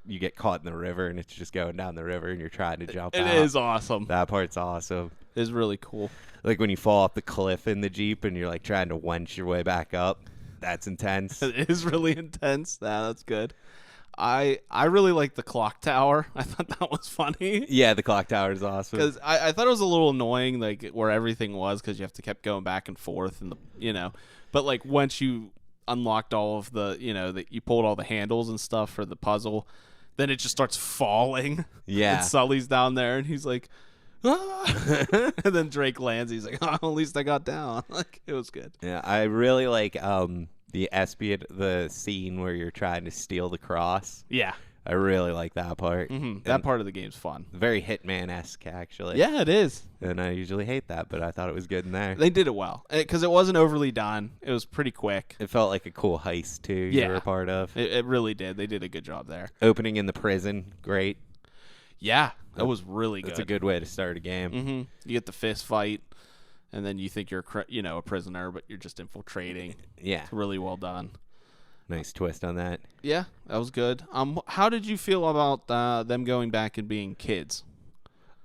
You get caught in the river and it's just going down the river and you're trying to jump out. It is awesome. That part's awesome. It is really cool. When you fall off the cliff in the Jeep and you're trying to wench your way back up. That's intense. It is really intense. That's good. I really like the clock tower. I thought that was funny. Yeah, the clock tower is awesome. Because I thought it was a little annoying, where everything was, because you have to keep going back and forth, and But once you unlocked all of the, that you pulled all the handles and stuff for the puzzle, then it just starts falling. Yeah. And Sully's down there, and he's like, ah! And then Drake lands. He's like, oh, at least I got down. It was good. Yeah, I really like the scene where you're trying to steal the cross. Yeah. I really like that part. Mm-hmm. That part of the game's fun. Very Hitman-esque, actually. Yeah, it is. And I usually hate that, but I thought it was good in there. They did it well because it wasn't overly done. It was pretty quick. It felt like a cool heist, too, you were a part of. It really did. They did a good job there. Opening in the prison, great. Yeah, that was really good. That's a good way to start a game. Mm-hmm. You get the fist fight, and then you think you're a prisoner, but you're just infiltrating. Yeah. It's really well done. Nice twist on that. Yeah, that was good. How did you feel about them going back and being kids?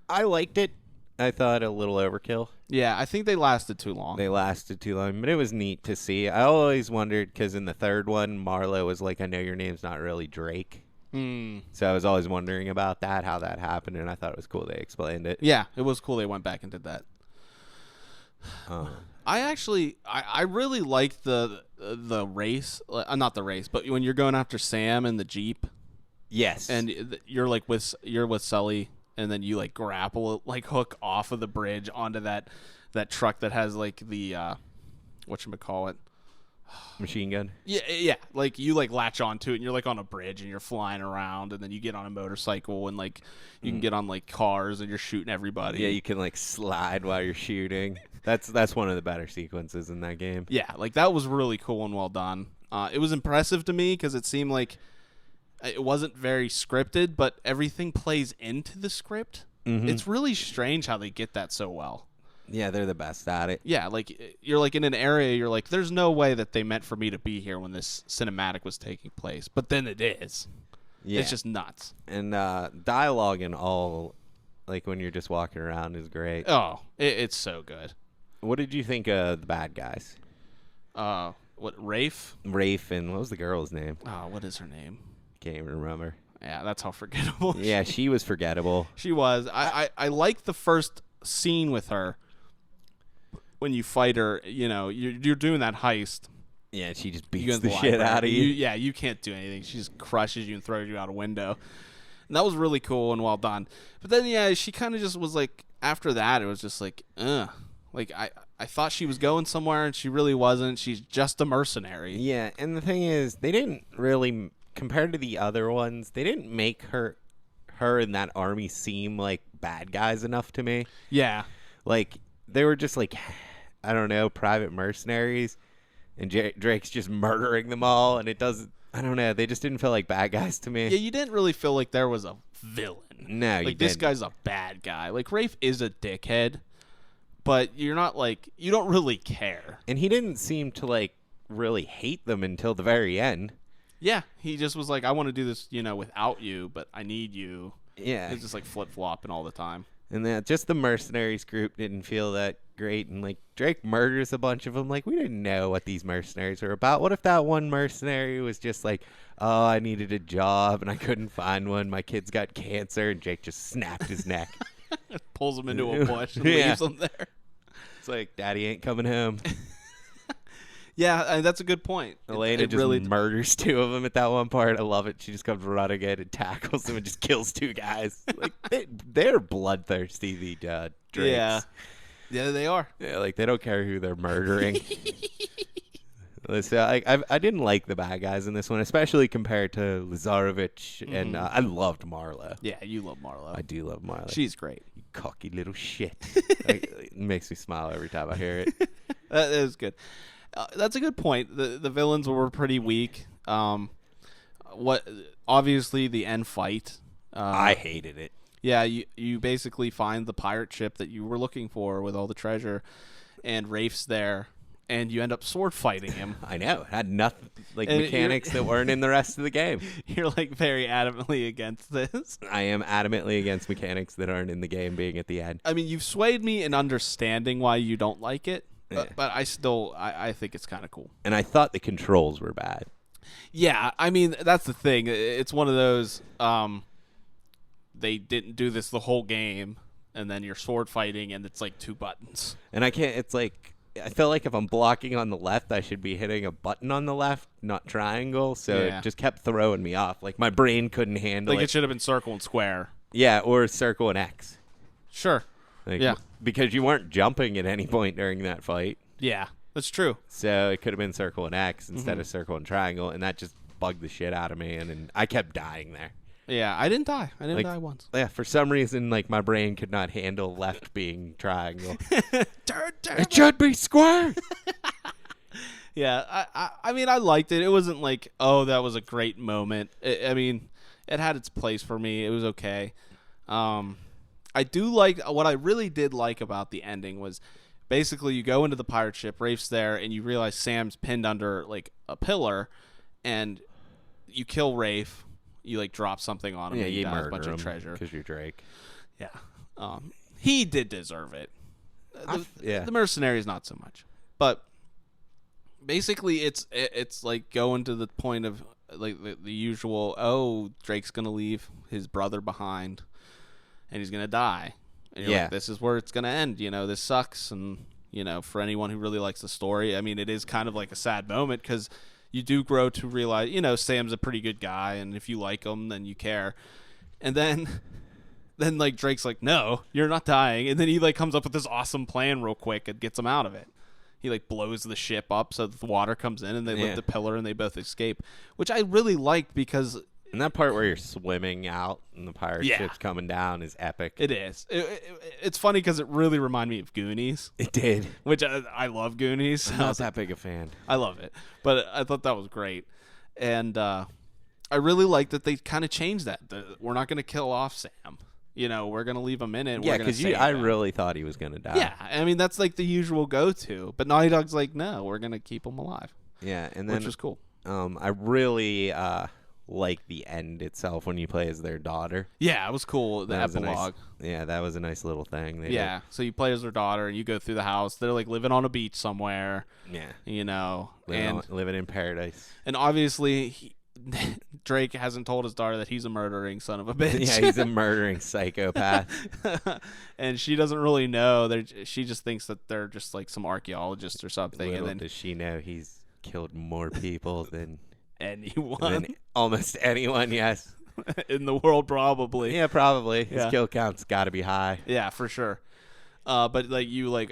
I liked it. I thought a little overkill. Yeah, I think they lasted too long. They lasted too long, but it was neat to see. I always wondered, because in the third one, Marlo was like, I know your name's not really Drake. So I was always wondering about that, how that happened, and I thought it was cool they explained it. Yeah, it was cool they went back and did that. I really liked the race, not the race, but when you're going after Sam in the Jeep. Yes. And you're with Sully, and then you grapple hook off of the bridge onto that truck that has the whatchamacallit? Machine gun. Yeah. You latch onto it, and you're on a bridge, and you're flying around, and then you get on a motorcycle, and you can get on cars, and you're shooting everybody. Yeah, you can slide while you're shooting. That's one of the better sequences in that game. Yeah, that was really cool and well done. It was impressive to me because it seemed like it wasn't very scripted, but everything plays into the script. Mm-hmm. It's really strange how they get that so well. Yeah, they're the best at it. Yeah, you're in an area, you're there's no way that they meant for me to be here when this cinematic was taking place. But then it is. Yeah. It's just nuts. And dialogue in all like when you're just walking around, is great. Oh, it's so good. What did you think of the bad guys? What, Rafe? Rafe and what was the girl's name? Oh, what is her name? Can't even remember. Yeah, that's how forgettable. Yeah, she was forgettable. She was. I like the first scene with her when you fight her. You know, you're doing that heist. Yeah, she just beats the shit out of you. Yeah, you can't do anything. She just crushes you and throws you out a window. And that was really cool and well done. But then, yeah, she kind of just was like, after that, it was just like, ugh. Like, I thought she was going somewhere, and she really wasn't. She's just a mercenary. Yeah, and the thing is, they didn't really, compared to the other ones, they didn't make her and that army seem like bad guys enough to me. Yeah. Like, they were just like, I don't know, private mercenaries. And Drake's just murdering them all, and it doesn't. I don't know. They just didn't feel like bad guys to me. Yeah, you didn't really feel like there was a villain. No, you like this didn't. guy's a bad guy. Like Rafe is a dickhead, but you're not like you don't really care. And he didn't seem to like really hate them until the very end. Yeah, he just was like, I want to do this, without you, but I need you. Yeah, It's just like flip flopping all the time. And then just the mercenaries group didn't feel that great. And like Drake murders a bunch of them. Like we didn't know what these mercenaries were about. What if that one mercenary was just like, oh, I needed a job and I couldn't find one. My kid's got cancer, and Jake just snapped his neck. Pulls him into a bush and Yeah. leaves him there. It's like, Daddy ain't coming home. Yeah, that's a good point. Elena It just really murders two of them at that one part. I love it. She just comes running in and tackles them and just kills two guys. Like they're bloodthirsty. The Drakes. Yeah, they are. Yeah, like they don't care who they're murdering. So I didn't like the bad guys in this one, especially compared to Lazarevich, and I loved Marla. Yeah, you love Marlo. I do love Marla. She's great. You cocky little shit. It makes me smile every time I hear it. That is good. That's a good point. The villains were pretty weak. Obviously the end fight. I hated it. Yeah, you basically find the pirate ship that you were looking for with all the treasure, and Rafe's there, and you end up sword fighting him. I know. It had nothing like And mechanics that weren't in the rest of the game. You're like very adamantly against this. I am adamantly against mechanics that aren't in the game being at the end. I mean, you've swayed me in understanding why you don't like it, but I still I think it's kind of cool. And I thought the controls were bad. Yeah, I mean that's the thing. It's one of those. They didn't do this the whole game, and then you're sword fighting, and it's like 2 buttons. And I can't. It's like I feel like if I'm blocking on the left, I should be hitting a button on the left, not triangle. So Yeah. it just kept throwing me off. Like my brain couldn't handle Like it. it should have been circle and square. Yeah, or circle and X. Sure. Like, Yeah. Because you weren't jumping at any point during that fight. Yeah, that's true. So it could have been circle and X instead of circle and triangle, and that just bugged the shit out of me, and I kept dying there. Yeah, I didn't die. I didn't Like- die once. Yeah, for some reason, like my brain could not handle left being triangle. It should be square. Yeah, I mean, I liked it. It wasn't like, oh, that was a great moment. I mean, it had its place for me. It was okay. I do like, what I really did like about the ending was basically you go into the pirate ship, Rafe's there, and you realize Sam's pinned under, like, a pillar, and you kill Rafe. You, like, drop something on him. Yeah, and he you dies, murder a bunch him of treasure. because you're Drake. Yeah. He did deserve it. Yeah. The mercenaries, not so much. But basically, it's like going to the point of like the usual. Oh, Drake's gonna leave his brother behind, and he's gonna die. And you're like, this is where it's gonna end. This sucks. And for anyone who really likes the story, I mean, it is kind of like a sad moment because you do grow to realize, Sam's a pretty good guy, and if you like him, then you care. And then like Drake's like, no, you're not dying. And then he like comes up with this awesome plan real quick and gets him out of it. He like blows the ship up so that the water comes in and they lift the pillar and they both escape, which I really liked because. And that part where you're swimming out and the pirate ship's coming down is epic. It is. It's funny because it really reminded me of Goonies. It did. Which I love Goonies. I'm not that big a fan. I love it. But I thought that was great. And I really like that they kind of changed that. We're not going to kill off Sam. We're going to leave him in it. Yeah, because I really thought he was going to die. Yeah, I mean, that's like the usual go-to. But Naughty Dog's like, no, we're going to keep him alive. Yeah, and then, which was cool. I really like the end itself when you play as their daughter. Yeah, it was cool. The epilogue. That was a nice little thing. Yeah, so you play as their daughter, and you go through the house. They're like living on a beach somewhere. Yeah, living in paradise. And obviously, Drake hasn't told his daughter that he's a murdering son of a bitch. Yeah, he's a murdering psychopath. And she doesn't really know. She just thinks that they're just like some archaeologists or something. Little and then does she know he's killed more people than anyone. Almost anyone, yes. In the world, probably. Yeah, probably. His kill count's got to be high. Yeah, for sure. But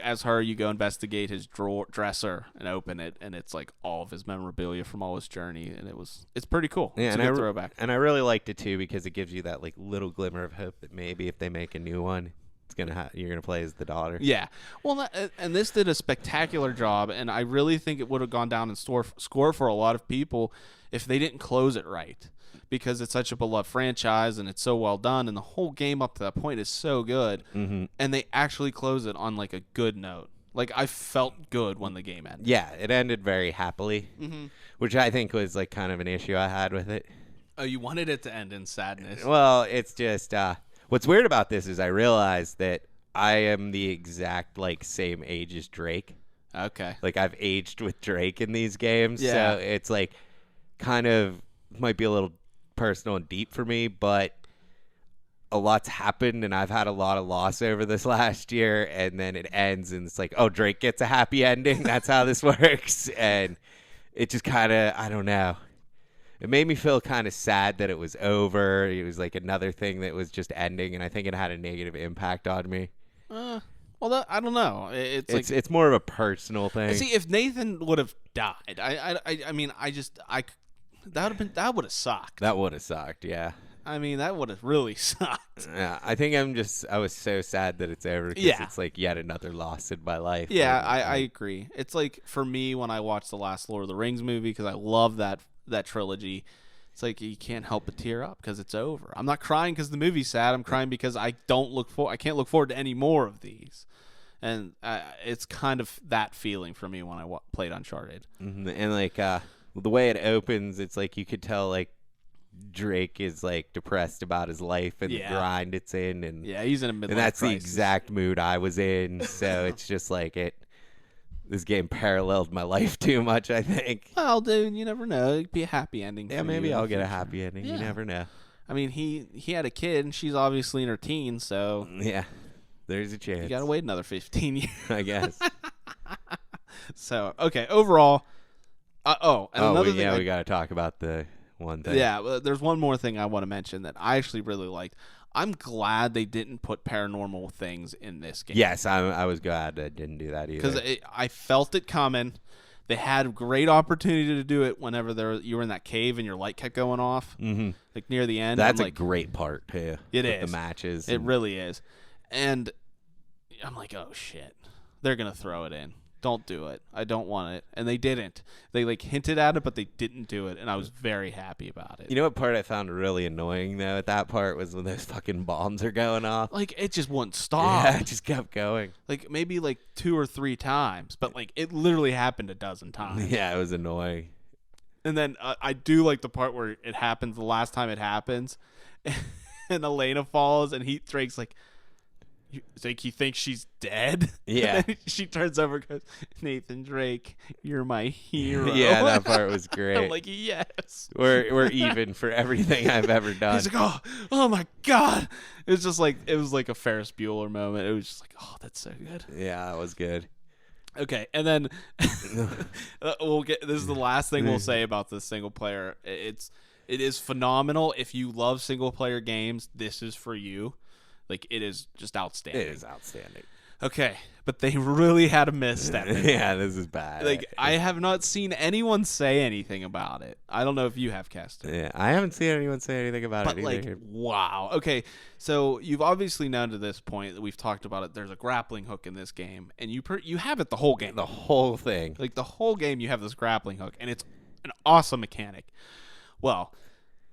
as her, you go investigate his dresser and open it, and it's like all of his memorabilia from all his journey, and it's pretty cool. Yeah, it's a good throwback. And I really liked it too because it gives you that like little glimmer of hope that maybe if they make a new one, you're gonna play as the daughter. Yeah. Well, and this did a spectacular job, and I really think it would have gone down in score for a lot of people if they didn't close it right, because it's such a beloved franchise and it's so well done, and the whole game up to that point is so good, and they actually close it on like a good note. Like, I felt good when the game ended. Yeah, it ended very happily, which I think was like kind of an issue I had with it. Oh, you wanted it to end in sadness? Well, it's just what's weird about this is I realized that I am the exact like same age as Drake. Okay. Like, I've aged with Drake in these games, yeah. So it's like kind of might be a little personal and deep for me, but a lot's happened and I've had a lot of loss over this last year, and then it ends and it's like, oh, Drake gets a happy ending. That's how this works. And it just kind of, I don't know. It made me feel kind of sad that it was over. It was like another thing that was just ending, and I think it had a negative impact on me. Well, I don't know. It's more of a personal thing. See, if Nathan would have died, I mean, that would have sucked. That would have sucked, yeah. I mean, that would have really sucked. Yeah, I think I was so sad that it's over because it's like yet another loss in my life. Yeah, I agree. It's like, for me, when I watched the last Lord of the Rings movie, because I love that trilogy, it's like you can't help but tear up because it's over. I'm not crying because the movie's sad. I'm crying because I can't look forward to any more of these. And it's kind of that feeling for me when I played Uncharted. Mm-hmm. And like the way it opens, it's like you could tell like Drake is like depressed about his life and the grind it's in, and he's in a midlife and that's crisis. The exact mood I was in. So it's just like this game paralleled my life too much, I think. Well, dude, you never know. It'd be a happy ending. Yeah, maybe I'll get a happy ending. Yeah. You never know. I mean, he had a kid, and she's obviously in her teens, so yeah, there's a chance. You gotta wait another 15 years, I guess. So okay, overall. Another thing we gotta talk about the one thing. Yeah, there's one more thing I want to mention that I actually really liked. I'm glad they didn't put paranormal things in this game. Yes, I was glad they didn't do that either. Because I felt it coming. They had a great opportunity to do it whenever you were in that cave and your light kept going off, like near the end. That's a great part too. It is. The matches. It really is. And I'm like, oh shit, they're gonna throw it in. Don't do it. I don't want it. And they didn't. They like hinted at it, but they didn't do it, and I was very happy about it. You know what part I found really annoying though at that part was when those fucking bombs are going off. Like, it just wouldn't stop. Yeah, it just kept going. Like maybe like 2 or 3 times, but like it literally happened a dozen times. Yeah, it was annoying. And then I do like the part where it happens the last time it happens, and Elena falls, and Drake's like, it's like he thinks she's dead. Yeah. And then she turns over and goes, Nathan Drake, you're my hero. Yeah, that part was great. I'm like, yes. We're even for everything I've ever done. He's like, oh my God. It was like a Ferris Bueller moment. It was just like, oh, that's so good. Yeah, that was good. Okay, and then this is the last thing we'll say about this single player. It is phenomenal. If you love single player games, this is for you. Like, it is just outstanding. It is outstanding. Okay, but they really had a misstep. Yeah, this is bad. Like, I have not seen anyone say anything about it. I don't know if you have, Kester. Yeah, I haven't seen anyone say anything about it either. Like, wow. Okay, so you've obviously known to this point that we've talked about it. There's a grappling hook in this game, and you have it the whole game. The whole thing. Like, the whole game you have this grappling hook, and it's an awesome mechanic. Well,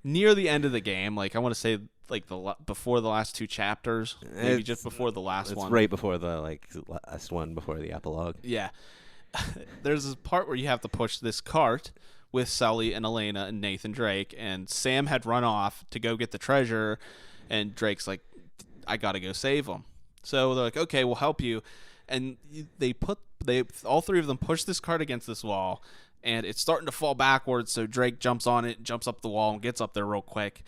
near the end of the game, like, I want to say, like, before the last 2 chapters, maybe just before the last one. It's right before the last one before the epilogue. Yeah. There's this part where you have to push this cart with Sully and Elena and Nathan Drake, and Sam had run off to go get the treasure, and Drake's like, I gotta go save him. So they're like, okay, we'll help you, and they all three of them push this cart against this wall, and it's starting to fall backwards. So Drake jumps on it, jumps up the wall, and gets up there real quick,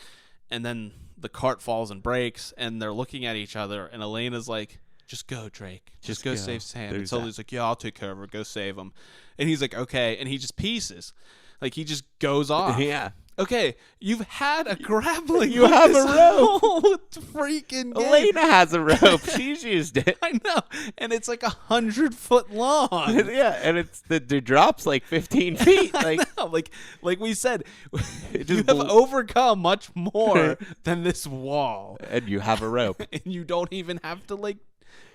and then the cart falls and breaks, and they're looking at each other, and Elena's like, just go, Drake. Just go save Sam. And Sully's like, yeah, I'll take care of her. Go save him. And he's like, okay. And he just pieces. Like, he just goes off. Yeah. Okay, you've had a grappling. You have a rope. Freaking game. Elena has a rope. She's used it. I know. And it's like 100 foot long. Yeah, and it's the drops like 15 feet. Like, like we said, It you just have overcome much more than this wall. and you have a rope. And you don't even have to, like,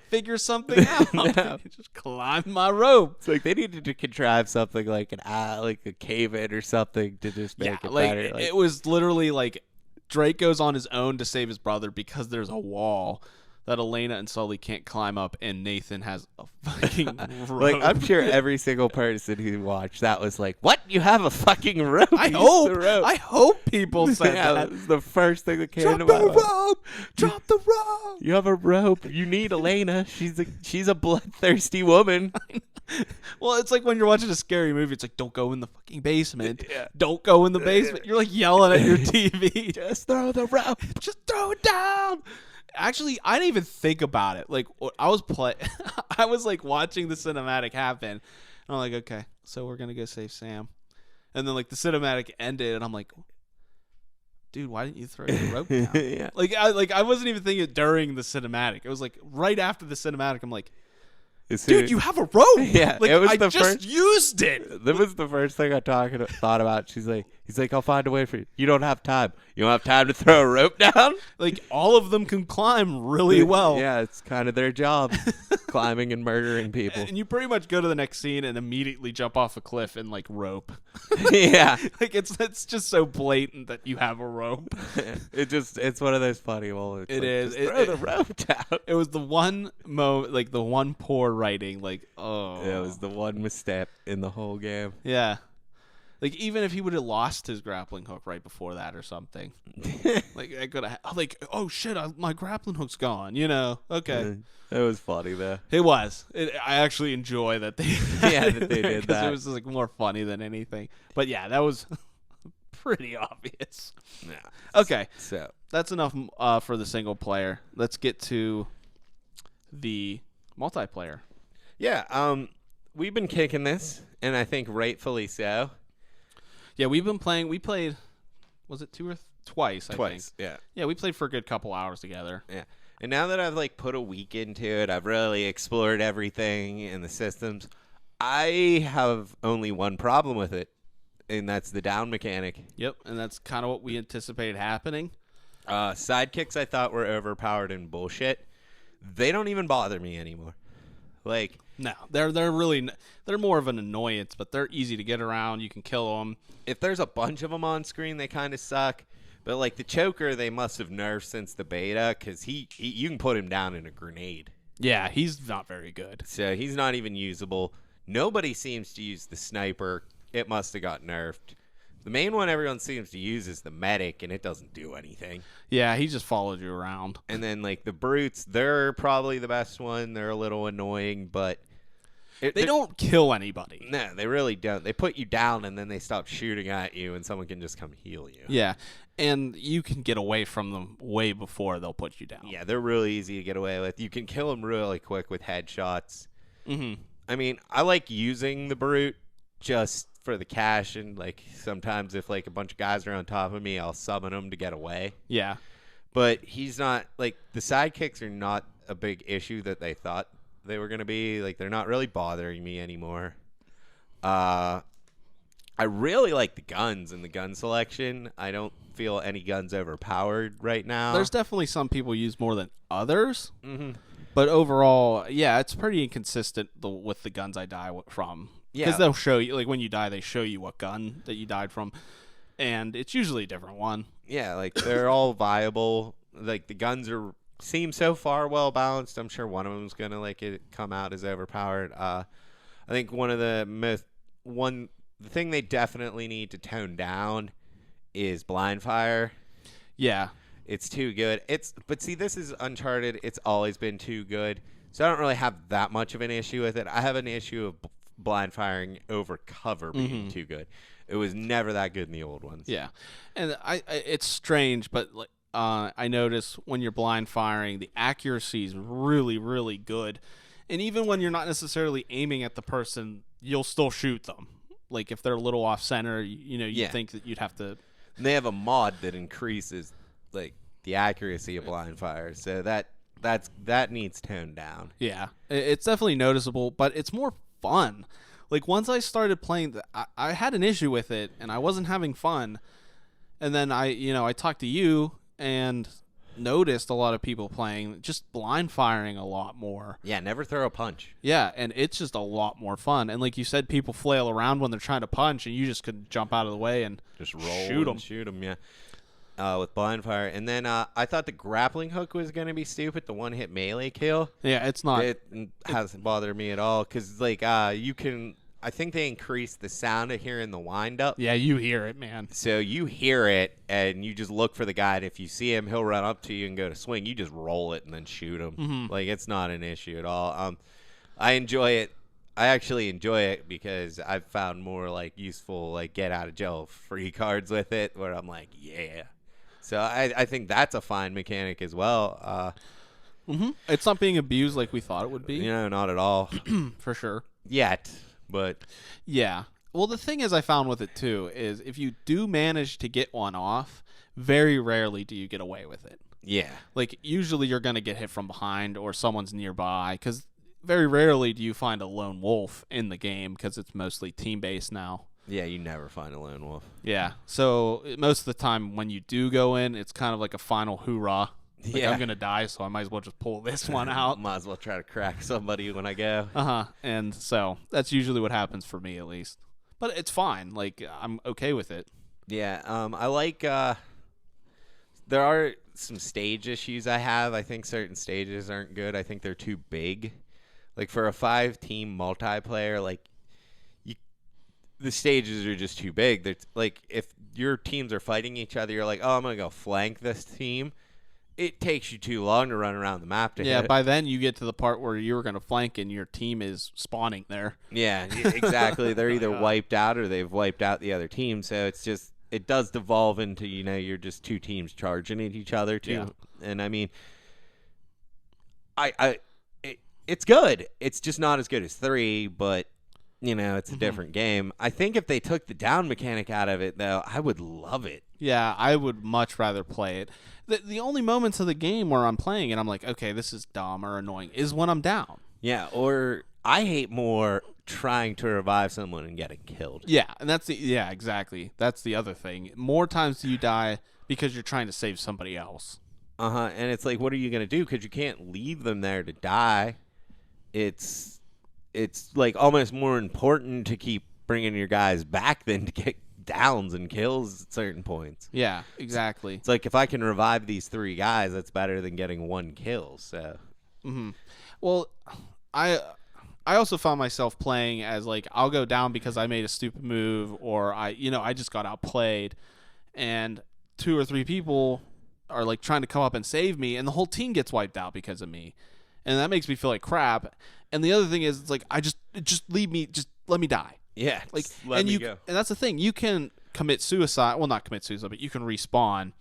figure something out. No. Just climb my rope. It's like they needed to contrive something like like a cave-in or something to just make it like, better. Like, it was literally like Drake goes on his own to save his brother because there's a wall that Elena and Sully can't climb up, and Nathan has a fucking rope. like, I'm sure every single person who watched that was like, "What? You have a fucking rope?" I Use hope. the rope. I hope people said Yeah, that. that's the first thing that came Drop to the my mind. rope. Drop the rope. You have a rope. You need Elena. She's a bloodthirsty woman. Well, it's like when you're watching a scary movie. It's like, don't go in the fucking basement. Yeah. Don't go in the basement. You're like yelling at your TV. Just throw the rope. Just throw it down. Actually, I didn't even think about it. Like, I was I was like watching the cinematic happen, and I'm like, okay, so we're gonna go save Sam, and then like the cinematic ended, and I'm like, dude, why didn't you throw the rope down? Yeah. I wasn't even thinking it during the cinematic. It was like right after the cinematic. I'm like, As soon dude, as- you have a rope. Yeah, like, it was I the just first- used it. That was the first thing I thought about. He's like, I'll find a way for you. You don't have time. You don't have time to throw a rope down? Like, all of them can climb really well. Yeah, it's kind of their job, climbing and murdering people. And you pretty much go to the next scene and immediately jump off a cliff and like rope. Yeah. Like it's just so blatant that you have a rope. It's one of those funny moments. It like, is. just throw the rope down. It was the one like the one poor writing. Like, oh, Yeah, it was the one misstep in the whole game. yeah. Like, even if he would have lost his grappling hook right before that or something, like I could have like, oh shit, my grappling hook's gone. You know? Okay. It was funny though. It was. I actually enjoy that they Yeah, that they did 'cause that. it was like more funny than anything. But yeah, that was pretty obvious. Yeah. Okay, So that's enough for the single player. Let's get to the multiplayer. yeah, we've been kicking this, and I think rightfully so. Yeah, we've been playing. We played. Was it twice? I think. Yeah. Yeah, we played for a good couple hours together. Yeah. And now that I've like put a week into it, I've really explored everything in the systems. I have only one problem with it, and that's the down mechanic. Yep, and that's kind of what we anticipated happening. Sidekicks I thought were overpowered and bullshit. They don't even bother me anymore. Like, No, they're really they're more of an annoyance, but they're easy to get around. You can kill them. if there's a bunch of them on screen, they kind of suck. But like the choker, they must have nerfed since the beta, because he you can put him down in a grenade. Yeah, he's not very good. So he's not even usable. Nobody seems to use the sniper. It must have got nerfed. The main one everyone seems to use is the medic, and it doesn't do anything. Yeah, he just followed you around. And then like the brutes, they're probably the best one. They're a little annoying, but They don't kill anybody. No, they really don't. They put you down, and then they stop shooting at you, and someone can just come heal you. Yeah, and you can get away from them way before they'll put you down. Yeah, they're really easy to get away with. You can kill them really quick with headshots. Mm-hmm. I mean, I like using the brute just for the cash, and like sometimes if like a bunch of guys are on top of me, I'll summon them to get away. Yeah. But he's not, like, the sidekicks are not a big issue that they thought they were going to be. Like, they're not really bothering me anymore. I really like the guns and the gun selection. I don't feel any guns overpowered right now. There's definitely some people use more than others, Mm-hmm. but overall, yeah, it's pretty inconsistent with the guns I die from. Because Yeah. they'll show you, like when you die, they show you what gun that you died from, and it's usually a different one. Yeah, like, they're all viable. Like, the guns seem so far well balanced. I'm sure one of them's going to, like, come out as overpowered. I think one the thing they definitely need to tone down is blind fire. Yeah. It's too good. But see, this is Uncharted. It's always been too good. So I don't really have that much of an issue with it. I have an issue of blind firing over cover being too good. It was never that good in the old ones. Yeah. And it's strange, but I notice when you're blind firing, the accuracy is really, really good. And even when you're not necessarily aiming at the person, you'll still shoot them. Like if they're a little off center, you think that you'd have to. And they have a mod that increases like the accuracy of blind fire, so that needs toned down. Yeah, it's definitely noticeable, but it's more fun. Like once I started playing, I had an issue with it, and I wasn't having fun. And then I talked to you and noticed a lot of people playing just blind firing a lot more. Yeah, never throw a punch. Yeah, and it's just a lot more fun. And like you said, people flail around when they're trying to punch, and you just could jump out of the way and just roll, shoot them. Yeah. With blind fire, and then I thought the grappling hook was gonna be stupid. The one-hit melee kill. Yeah, it's not. It hasn't bothered me at all because like you can. I think they increased the sound of hearing the wind-up. Yeah, you hear it, man. So you hear it, and you just look for the guy, and if you see him, he'll run up to you and go to swing. You just roll it and then shoot him. Mm-hmm. Like, it's not an issue at all. I enjoy it. I actually enjoy it because I've found more, like, useful, like, get-out-of-jail-free cards with it where I'm like, yeah. So I think that's a fine mechanic as well. It's not being abused like we thought it would be. Not at all. For sure. Yet. But yeah. Well, the thing is I found with it, too, is if you do manage to get one off, very rarely do you get away with it. Yeah. Like, usually you're going to get hit from behind or someone's nearby, because very rarely do you find a lone wolf in the game, because it's mostly team-based now. Yeah, you never find a lone wolf. Yeah. So most of the time when you do go in, it's kind of like a final hoorah. Like, I'm going to die, so I might as well just pull this one out. Might as well try to crack somebody when I go. And so that's usually what happens for me, at least. But it's fine. Like, I'm okay with it. Yeah. I like, there are some stage issues I have. I think certain stages aren't good. I think they're too big. Like, for a 5-team multiplayer, like, the stages are just too big. They're, like, if your teams are fighting each other, you're like, oh, I'm going to go flank this team. It takes you too long to run around the map to hit it. By then you get to the part where you're going to flank and your team is spawning there. Yeah, exactly. They're either wiped out or they've wiped out the other team. So it's just, it does devolve into, you're just two teams charging at each other too. Yeah. And I mean, it's good. It's just not as good as 3, but it's a different game. I think if they took the down mechanic out of it, though, I would love it. Yeah, I would much rather play it. The only moments of the game where I'm playing it, I'm like, okay, this is dumb or annoying, is when I'm down. Yeah, or I hate more trying to revive someone and getting killed. Yeah, and exactly. That's the other thing. More times do you die because you're trying to save somebody else. And it's like, what are you going to do? Because you can't leave them there to die. It's like almost more important to keep bringing your guys back than to get downs and kills at certain points. Yeah, exactly. It's like if I can revive these 3 guys, that's better than getting 1 kill. So, well, I also found myself playing as like I'll go down because I made a stupid move or I just got outplayed, and 2 or 3 people are like trying to come up and save me, and the whole team gets wiped out because of me, and that makes me feel like crap. And the other thing is, it's like just leave me, just let me die. Yeah, like let me go. And that's the thing. You can commit suicide. Well, not commit suicide, but you can respawn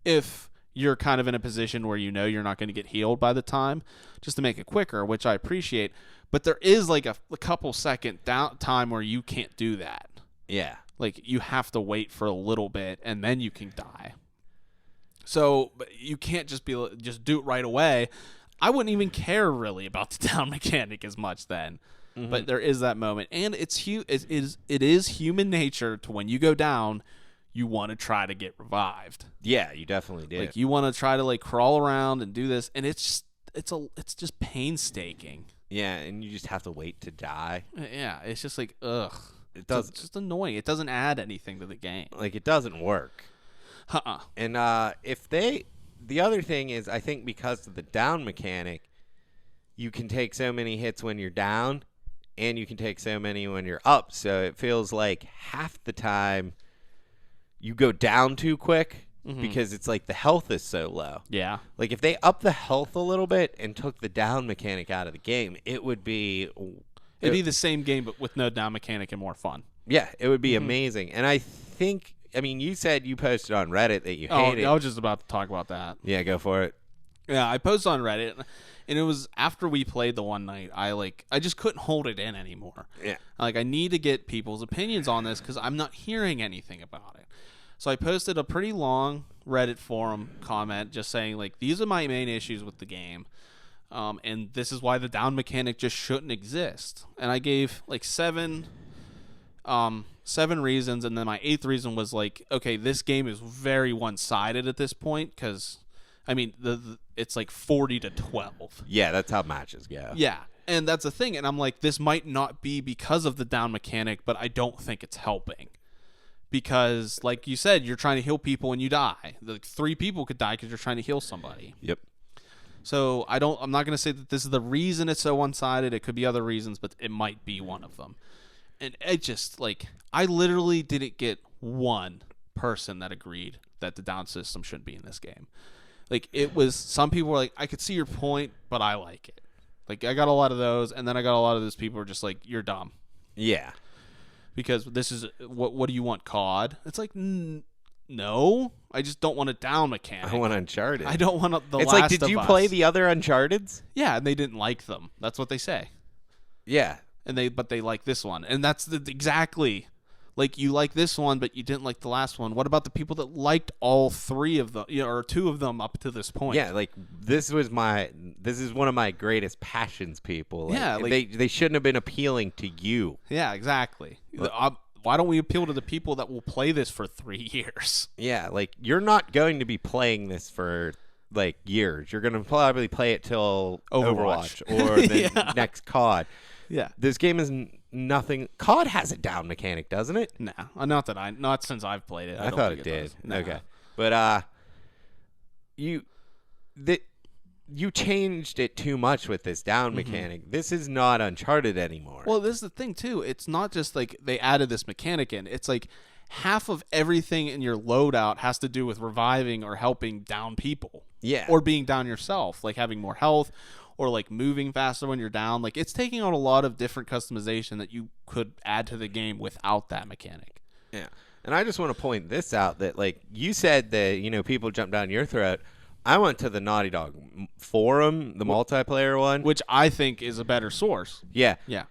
if you're kind of in a position where you're not going to get healed by the time, just to make it quicker, which I appreciate. But there is like a couple second down time where you can't do that. Yeah, like you have to wait for a little bit and then you can die. So you can't just do it right away. I wouldn't even care really about the down mechanic as much then. But there is that moment, and it is human nature to when you go down, you want to try to get revived. Yeah, you definitely do. Like you want to try to like crawl around and do this, and it's just painstaking. Yeah, and you just have to wait to die. Yeah, it's just like ugh. It's just annoying. It doesn't add anything to the game. Like it doesn't work. And the other thing is, I think because of the down mechanic, you can take so many hits when you're down. and you can take so many when you're up. So it feels like half the time you go down too quick because it's like the health is so low. Yeah. Like if they up the health a little bit and took the down mechanic out of the game, it would be... It'd be the same game, but with no down mechanic and more fun. Yeah, it would be amazing. And I think, I mean, you said you posted on Reddit that you hated it. I was just about to talk about that. Yeah, go for it. Yeah, I posted on Reddit, and it was after we played the one night. I just couldn't hold it in anymore. Yeah. Like, I need to get people's opinions on this because I'm not hearing anything about it. So I posted a pretty long Reddit forum comment just saying, like, these are my main issues with the game. And this is why the down mechanic just shouldn't exist. And I gave, like, seven reasons, and then my eighth reason was, like, okay, this game is very one-sided at this point because, I mean, it's like 40-12. Yeah, that's how matches go. Yeah, and that's the thing. And I'm like, this might not be because of the down mechanic, but I don't think it's helping. Because, like you said, you're trying to heal people and you die. Like 3 people could die because you're trying to heal somebody. Yep. So I'm not going to say that this is the reason it's so one-sided. It could be other reasons, but it might be one of them. And it just, like, I literally didn't get one person that agreed that the down system shouldn't be in this game. Like, it was, some people were like, I could see your point, but I like it. Like, I got a lot of those, and then I got a lot of those people who are just like, you're dumb. Yeah. Because this is, what do you want, COD? It's like, no. I just don't want a down mechanic. I want Uncharted. I don't want the It's Last like, did of you Us. play the other Uncharteds? Yeah, and they didn't like them. That's what they say. Yeah. But they like this one. And that's exactly, like, you like this one, but you didn't like the last one. What about the people that liked all 3 of them, or 2 of them up to this point? Yeah, like, this is one of my greatest passions, people. Like, Yeah, like, they shouldn't have been appealing to you. Yeah, exactly. Why don't we appeal to the people that will play this for 3 years? Yeah, like, you're not going to be playing this for, like, years. You're going to probably play it till Overwatch or the next COD. Yeah. This game is nothing. COD has a down mechanic, doesn't it? No, not since I've played it. I don't thought think it did. does. No. Okay. But you changed it too much with this down mechanic. This is not Uncharted anymore. Well, this is the thing too. It's not just like they added this mechanic in. It's like half of everything in your loadout has to do with reviving or helping down people. Yeah. Or being down yourself, like having more health or like moving faster when you're down. Like, it's taking on a lot of different customization that you could add to the game without that mechanic. Yeah. And I just want to point this out that, like, you said that, people jump down your throat. I went to the Naughty Dog forum, the multiplayer one. Which I think is a better source. Yeah. Yeah.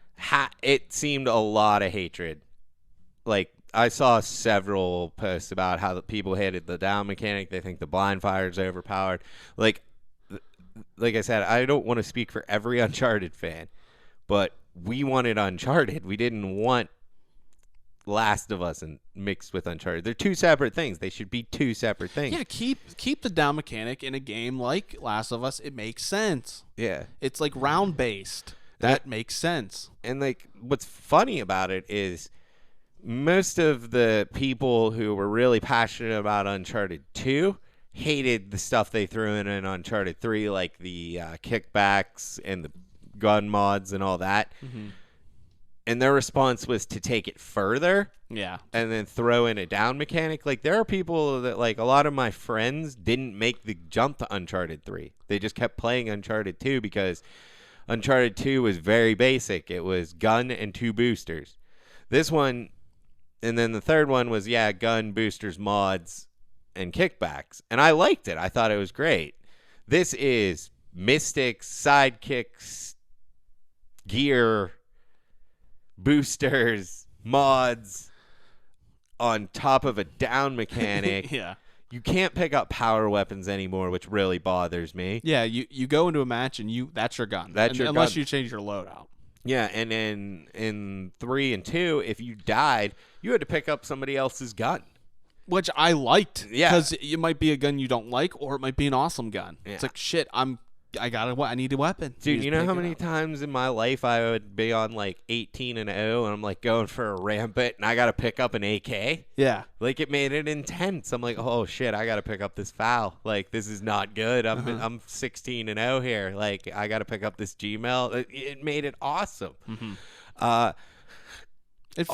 It seemed a lot of hatred. Like, I saw several posts about how the people hated the down mechanic. They think the blind fire is overpowered. Like I said, I don't want to speak for every Uncharted fan, but we wanted Uncharted. We didn't want Last of Us and mixed with Uncharted. They're 2 separate things. They should be 2 separate things. Yeah, keep the down mechanic in a game like Last of Us. It makes sense. Yeah. It's like round based. That makes sense. And, like, what's funny about it is most of the people who were really passionate about Uncharted 2 hated the stuff they threw in Uncharted 3, like the kickbacks and the gun mods and all that. And their response was to take it further. Yeah. And then throw in a down mechanic. Like, there are people that, like, a lot of my friends didn't make the jump to Uncharted 3. They just kept playing Uncharted 2 because Uncharted 2 was very basic. It was gun and 2 boosters. This one, and then the third one was, gun, boosters, mods, and kickbacks. And I liked it. I thought it was great. This is mystics, sidekicks, gear, boosters, mods on top of a down mechanic. Yeah. You can't pick up power weapons anymore, which really bothers me. Yeah, you go into a match and that's your gun. Unless you change your loadout. Yeah, and then in 3 and 2, if you died, you had to pick up somebody else's gun. Which I liked. Yeah. Because it might be a gun you don't like, or it might be an awesome gun. Yeah. It's like, shit, I need a weapon. Dude, you know how many times in my life I would be on, like, 18-0, and I'm, like, going for a rampant, and I got to pick up an AK? Yeah. Like, it made it intense. I'm like, oh, shit, I got to pick up this foul. Like, this is not good. I'm 16-0 here. Like, I got to pick up this Gmail. It made it awesome. It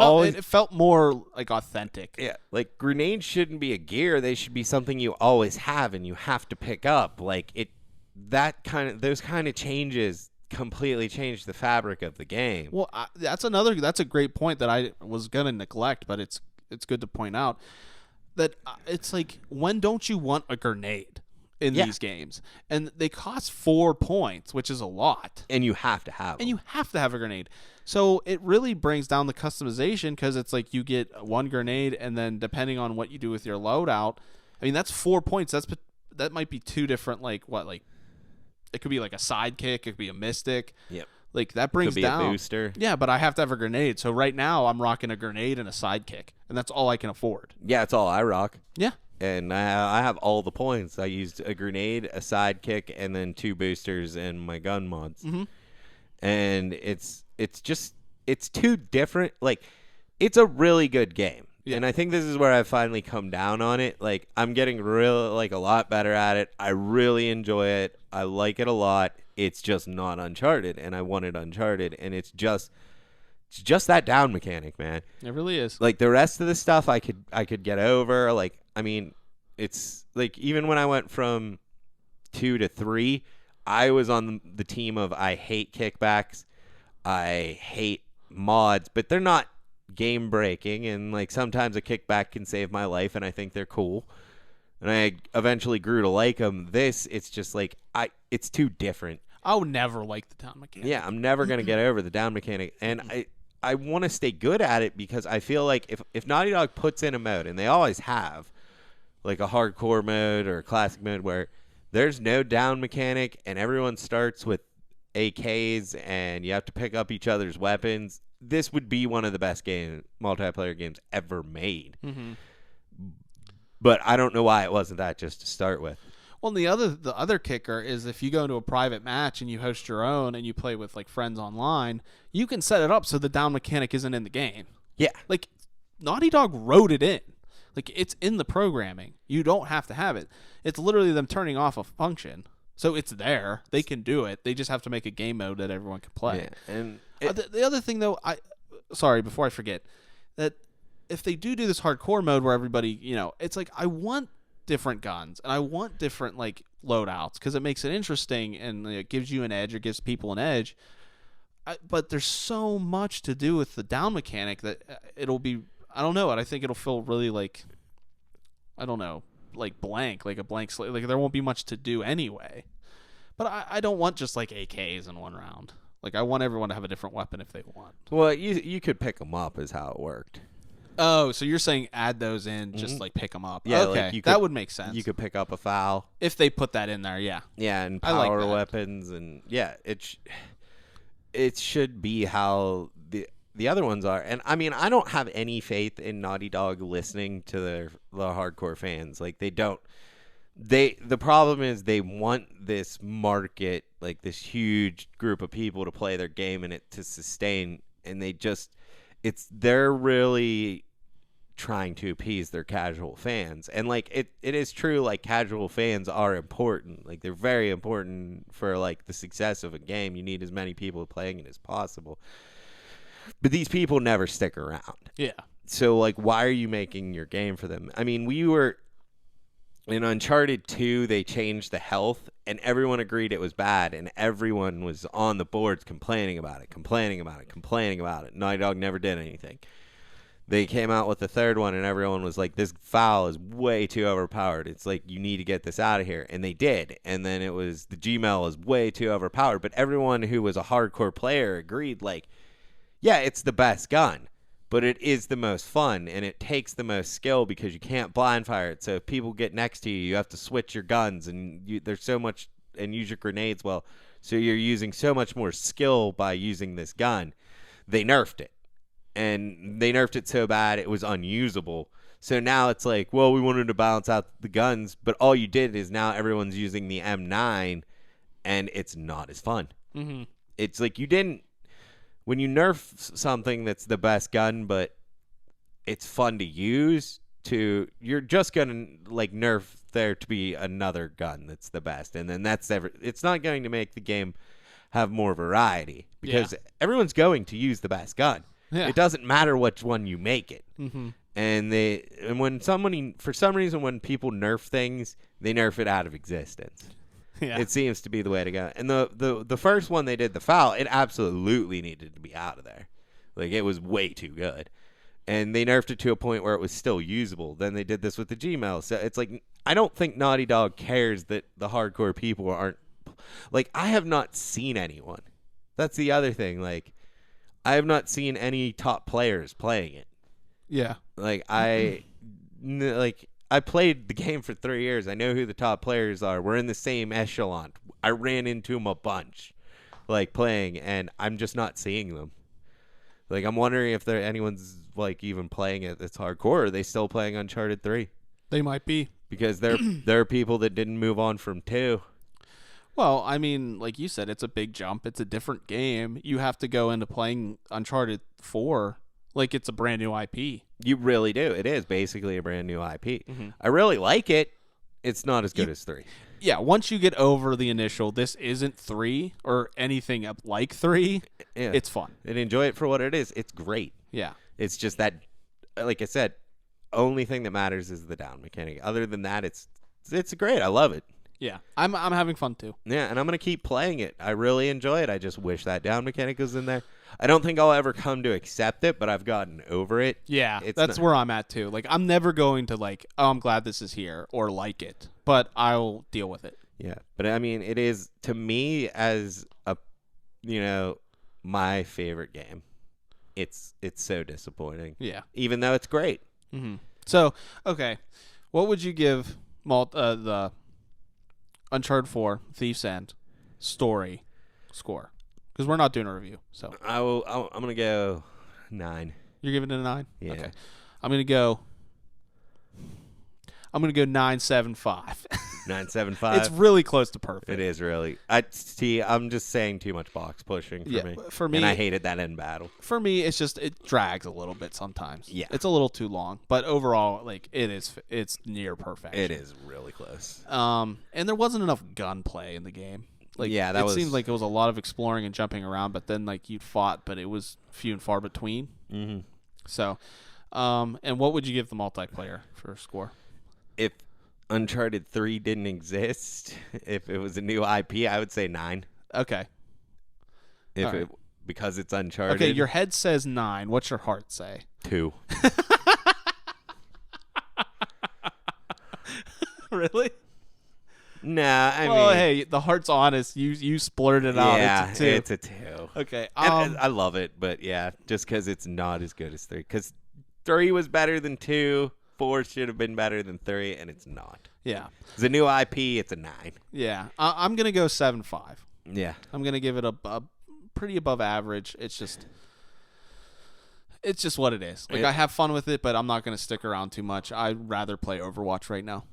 felt more like authentic. Yeah, like grenades shouldn't be a gear; they should be something you always have and you have to pick up. Like those kind of changes completely change the fabric of the game. Well, that's a great point that I was gonna neglect, but it's good to point out that it's like, when don't you want a grenade in these games? And they cost 4 points, which is a lot. And you have to have them. And you have to have a grenade. So it really brings down the customization, because it's like you get one grenade, and then depending on what you do with your loadout, I mean, that's 4 points. That might be 2 different, it could be like a sidekick, it could be a mystic. Yep. Like, that brings could be down a booster. Yeah, but I have to have a grenade. So right now I'm rocking a grenade and a sidekick, and that's all I can afford. Yeah, it's all I rock. Yeah. And I have all the points. I used a grenade, a sidekick, and then 2 boosters and my gun mods. Mm-hmm. And it's too different. Like, it's a really good game. Yeah. And I think this is where I finally come down on it. Like, I'm getting a lot better at it. I really enjoy it. I like it a lot. It's just not Uncharted, and I wanted Uncharted, and it's just that down mechanic, man. It really is. Like, the rest of the stuff I could get over. Like, I mean, it's like, even when I went from 2 to 3, I was on the team of, I hate kickbacks, I hate mods, but they're not game breaking, and like, sometimes a kickback can save my life, and I think they're cool. And I eventually grew to like them. It's just like, it's too different. I would never like the down mechanic. Yeah, I'm never going to get over the down mechanic. And I want to stay good at it, because I feel like if Naughty Dog puts in a mode, and they always have, like a hardcore mode or a classic mode where there's no down mechanic and everyone starts with AKs and you have to pick up each other's weapons, this would be one of the best multiplayer games ever made. Mm-hmm. But I don't know why it wasn't that just to start with. Well, the other kicker is, if you go into a private match and you host your own and you play with like friends online, you can set it up so the down mechanic isn't in the game. Yeah. Like, Naughty Dog wrote it in. Like, it's in the programming. You don't have to have it. It's literally them turning off a function. So it's there. They can do it. They just have to make a game mode that everyone can play. Yeah. And the other thing, though, sorry, before I forget, that if they do this hardcore mode where everybody, it's like, I want different guns and I want different like loadouts, because it makes it interesting and it gives you an edge, or gives people an edge. But there's so much to do with the down mechanic that it'll be, I don't know, and I think it'll feel really like, I don't know, like blank, like a blank slate. Like, there won't be much to do anyway. But I don't want just like AKs in one round. Like, I want everyone to have a different weapon if they want. Well, you could pick them up, is how it worked. Oh, so you're saying add those in, just like pick them up. Yeah, okay, like that would make sense. You could pick up a foul. If they put that in there, yeah. Yeah, and I like power that. weapons, and yeah, it should be how the other ones are. And I mean, I don't have any faith in Naughty Dog listening to the hardcore fans. Like, they don't. The problem is they want this market, like this huge group of people to play their game and it to sustain, and they're really trying to appease their casual fans. And like, it is true, like, casual fans are important. Like, they're very important for like the success of a game. You need as many people playing it as possible. But these people never stick around. Yeah. So like, why are you making your game for them? I mean, we were in Uncharted 2, they changed the health, and everyone agreed it was bad, and everyone was on the boards complaining about it. Naughty Dog never did anything. They came out with the third one, and everyone was like, this foul is way too overpowered. It's like, you need to get this out of here. And they did. And then it was, the Gmail is way too overpowered. But everyone who was a hardcore player agreed, like, yeah, it's the best gun. But it is the most fun, and it takes the most skill, because you can't blind fire it. So if people get next to you, you have to switch your guns, and there's so much, and use your grenades well. So you're using so much more skill by using this gun. They nerfed it, and they nerfed it so bad it was unusable. So now it's like, well, we wanted to balance out the guns, but all you did is now everyone's using the M9, and it's not as fun. Mm-hmm. It's like, you didn't. When you nerf something that's the best gun, but it's fun to use, you're just going to like nerf there to be another gun that's the best. And then it's not going to make the game have more variety because everyone's going to use the best gun. Yeah. It doesn't matter which one you make it. Mm-hmm. And when somebody, for some reason, when people nerf things, they nerf it out of existence. Yeah. It seems to be the way to go. And the first one they did, the foul, it absolutely needed to be out of there. Like, it was way too good. And they nerfed it to a point where it was still usable. Then they did this with the Gmail. So it's like, I don't think Naughty Dog cares that the hardcore people aren't. Like, I have not seen anyone. That's the other thing. Like, I have not seen any top players playing it. Yeah. Like, I played the game for 3 years. I know who the top players are. We're in the same echelon. I ran into them a bunch, like, playing, and I'm just not seeing them. Like, I'm wondering if anyone's, like, even playing it that's hardcore. Or are they still playing Uncharted 3? They might be. Because there are people that didn't move on from 2. Well, I mean, like you said, it's a big jump. It's a different game. You have to go into playing Uncharted 4 like it's a brand new IP. You really do. It is basically a brand new IP. Mm-hmm. I really like it. It's not as good as 3. Yeah, once you get over the initial, this isn't 3 or anything like 3, it's fun. And enjoy it for what it is. It's great. Yeah. It's just that, like I said, only thing that matters is the down mechanic. Other than that, it's great. I love it. Yeah, I'm having fun too. Yeah, and I'm going to keep playing it. I really enjoy it. I just wish that down mechanic was in there. I don't think I'll ever come to accept it, but I've gotten over it. Yeah, that's where I'm at too. Like, I'm never going to like, oh, I'm glad this is here or like it, but I'll deal with it. Yeah, but I mean, it is, to me, as a, my favorite game. It's so disappointing. Yeah. Even though it's great. Mm-hmm. So, okay, what would you give the Uncharted 4 Thief's End story score? Because we're not doing a review. So I'm gonna go 9. You're giving it a 9? Yeah. Okay. I'm gonna go 9.75. 9.75. It's really close to perfect. It is really. I'm just saying too much box pushing for me. And I hated that end battle. For me, it's just it drags a little bit sometimes. Yeah. It's a little too long, but overall, like it's near perfection. It is really close. And there wasn't enough gunplay in the game. Like, yeah, it seemed like it was a lot of exploring and jumping around, but then like you fought, but it was few and far between. Mm-hmm. So, and what would you give the multiplayer for a score? If Uncharted 3 didn't exist, if it was a new IP, I would say 9. Okay. Because it's Uncharted. Okay, your head says 9. What's your heart say? 2. Really? Nah, I mean, hey, the heart's honest. You splurted out. Yeah, it's a 2. Okay. And I love it, but yeah, just because it's not as good as 3. Because 3 was better than 2. 4 should have been better than 3, and it's not. Yeah. It's a new IP. It's a 9. Yeah. I'm going to go 7.5. Yeah. I'm going to give it a pretty above average. It's just what it is. Like, I have fun with it, but I'm not going to stick around too much. I'd rather play Overwatch right now.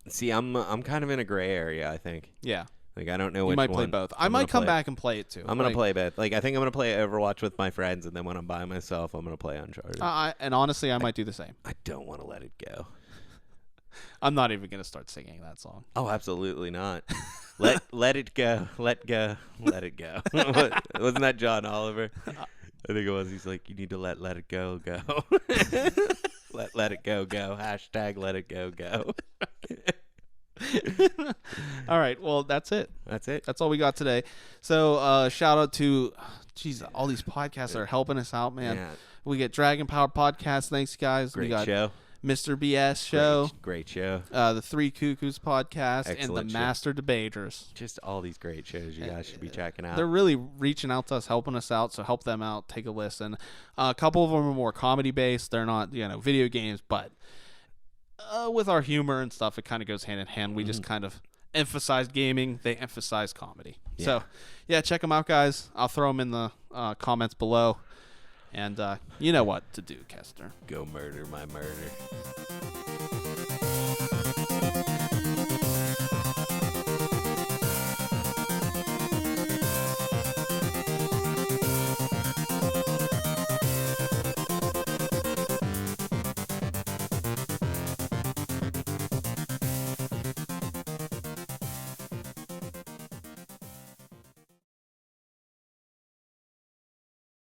See, I'm kind of in a gray area, I think. Yeah. Like, I don't know which one. You might play both. I might come back and play it, too. I'm going to play both. Like, I think I'm going to play Overwatch with my friends, and then when I'm by myself, I'm going to play Uncharted. And honestly, I might do the same. I don't want to let it go. I'm not even going to start singing that song. Oh, absolutely not. Let it go. Let go. Let it go. Wasn't that John Oliver? I think it was. He's like, you need to let it go. let it go. Hashtag let it go. All right, well, that's it. That's all we got today. So shout out to all these podcasts that are helping us out, man. Yeah. We get Dragon Power Podcast. Thanks, guys. Great we got show. Mr. BS show. Great show. The Three Cuckoos podcast. Excellent and the show. Master Debaters. Just all these great shows you guys should be checking out. They're really reaching out to us, helping us out, so help them out. Take a listen. A couple of them are more comedy-based. They're not, video games, but with our humor and stuff, it kind of goes hand in hand. We just kind of emphasize gaming. They emphasize comedy. Yeah. So, yeah, check them out, guys. I'll throw them in the comments below. And you know what to do, Kester. Go murder my murder.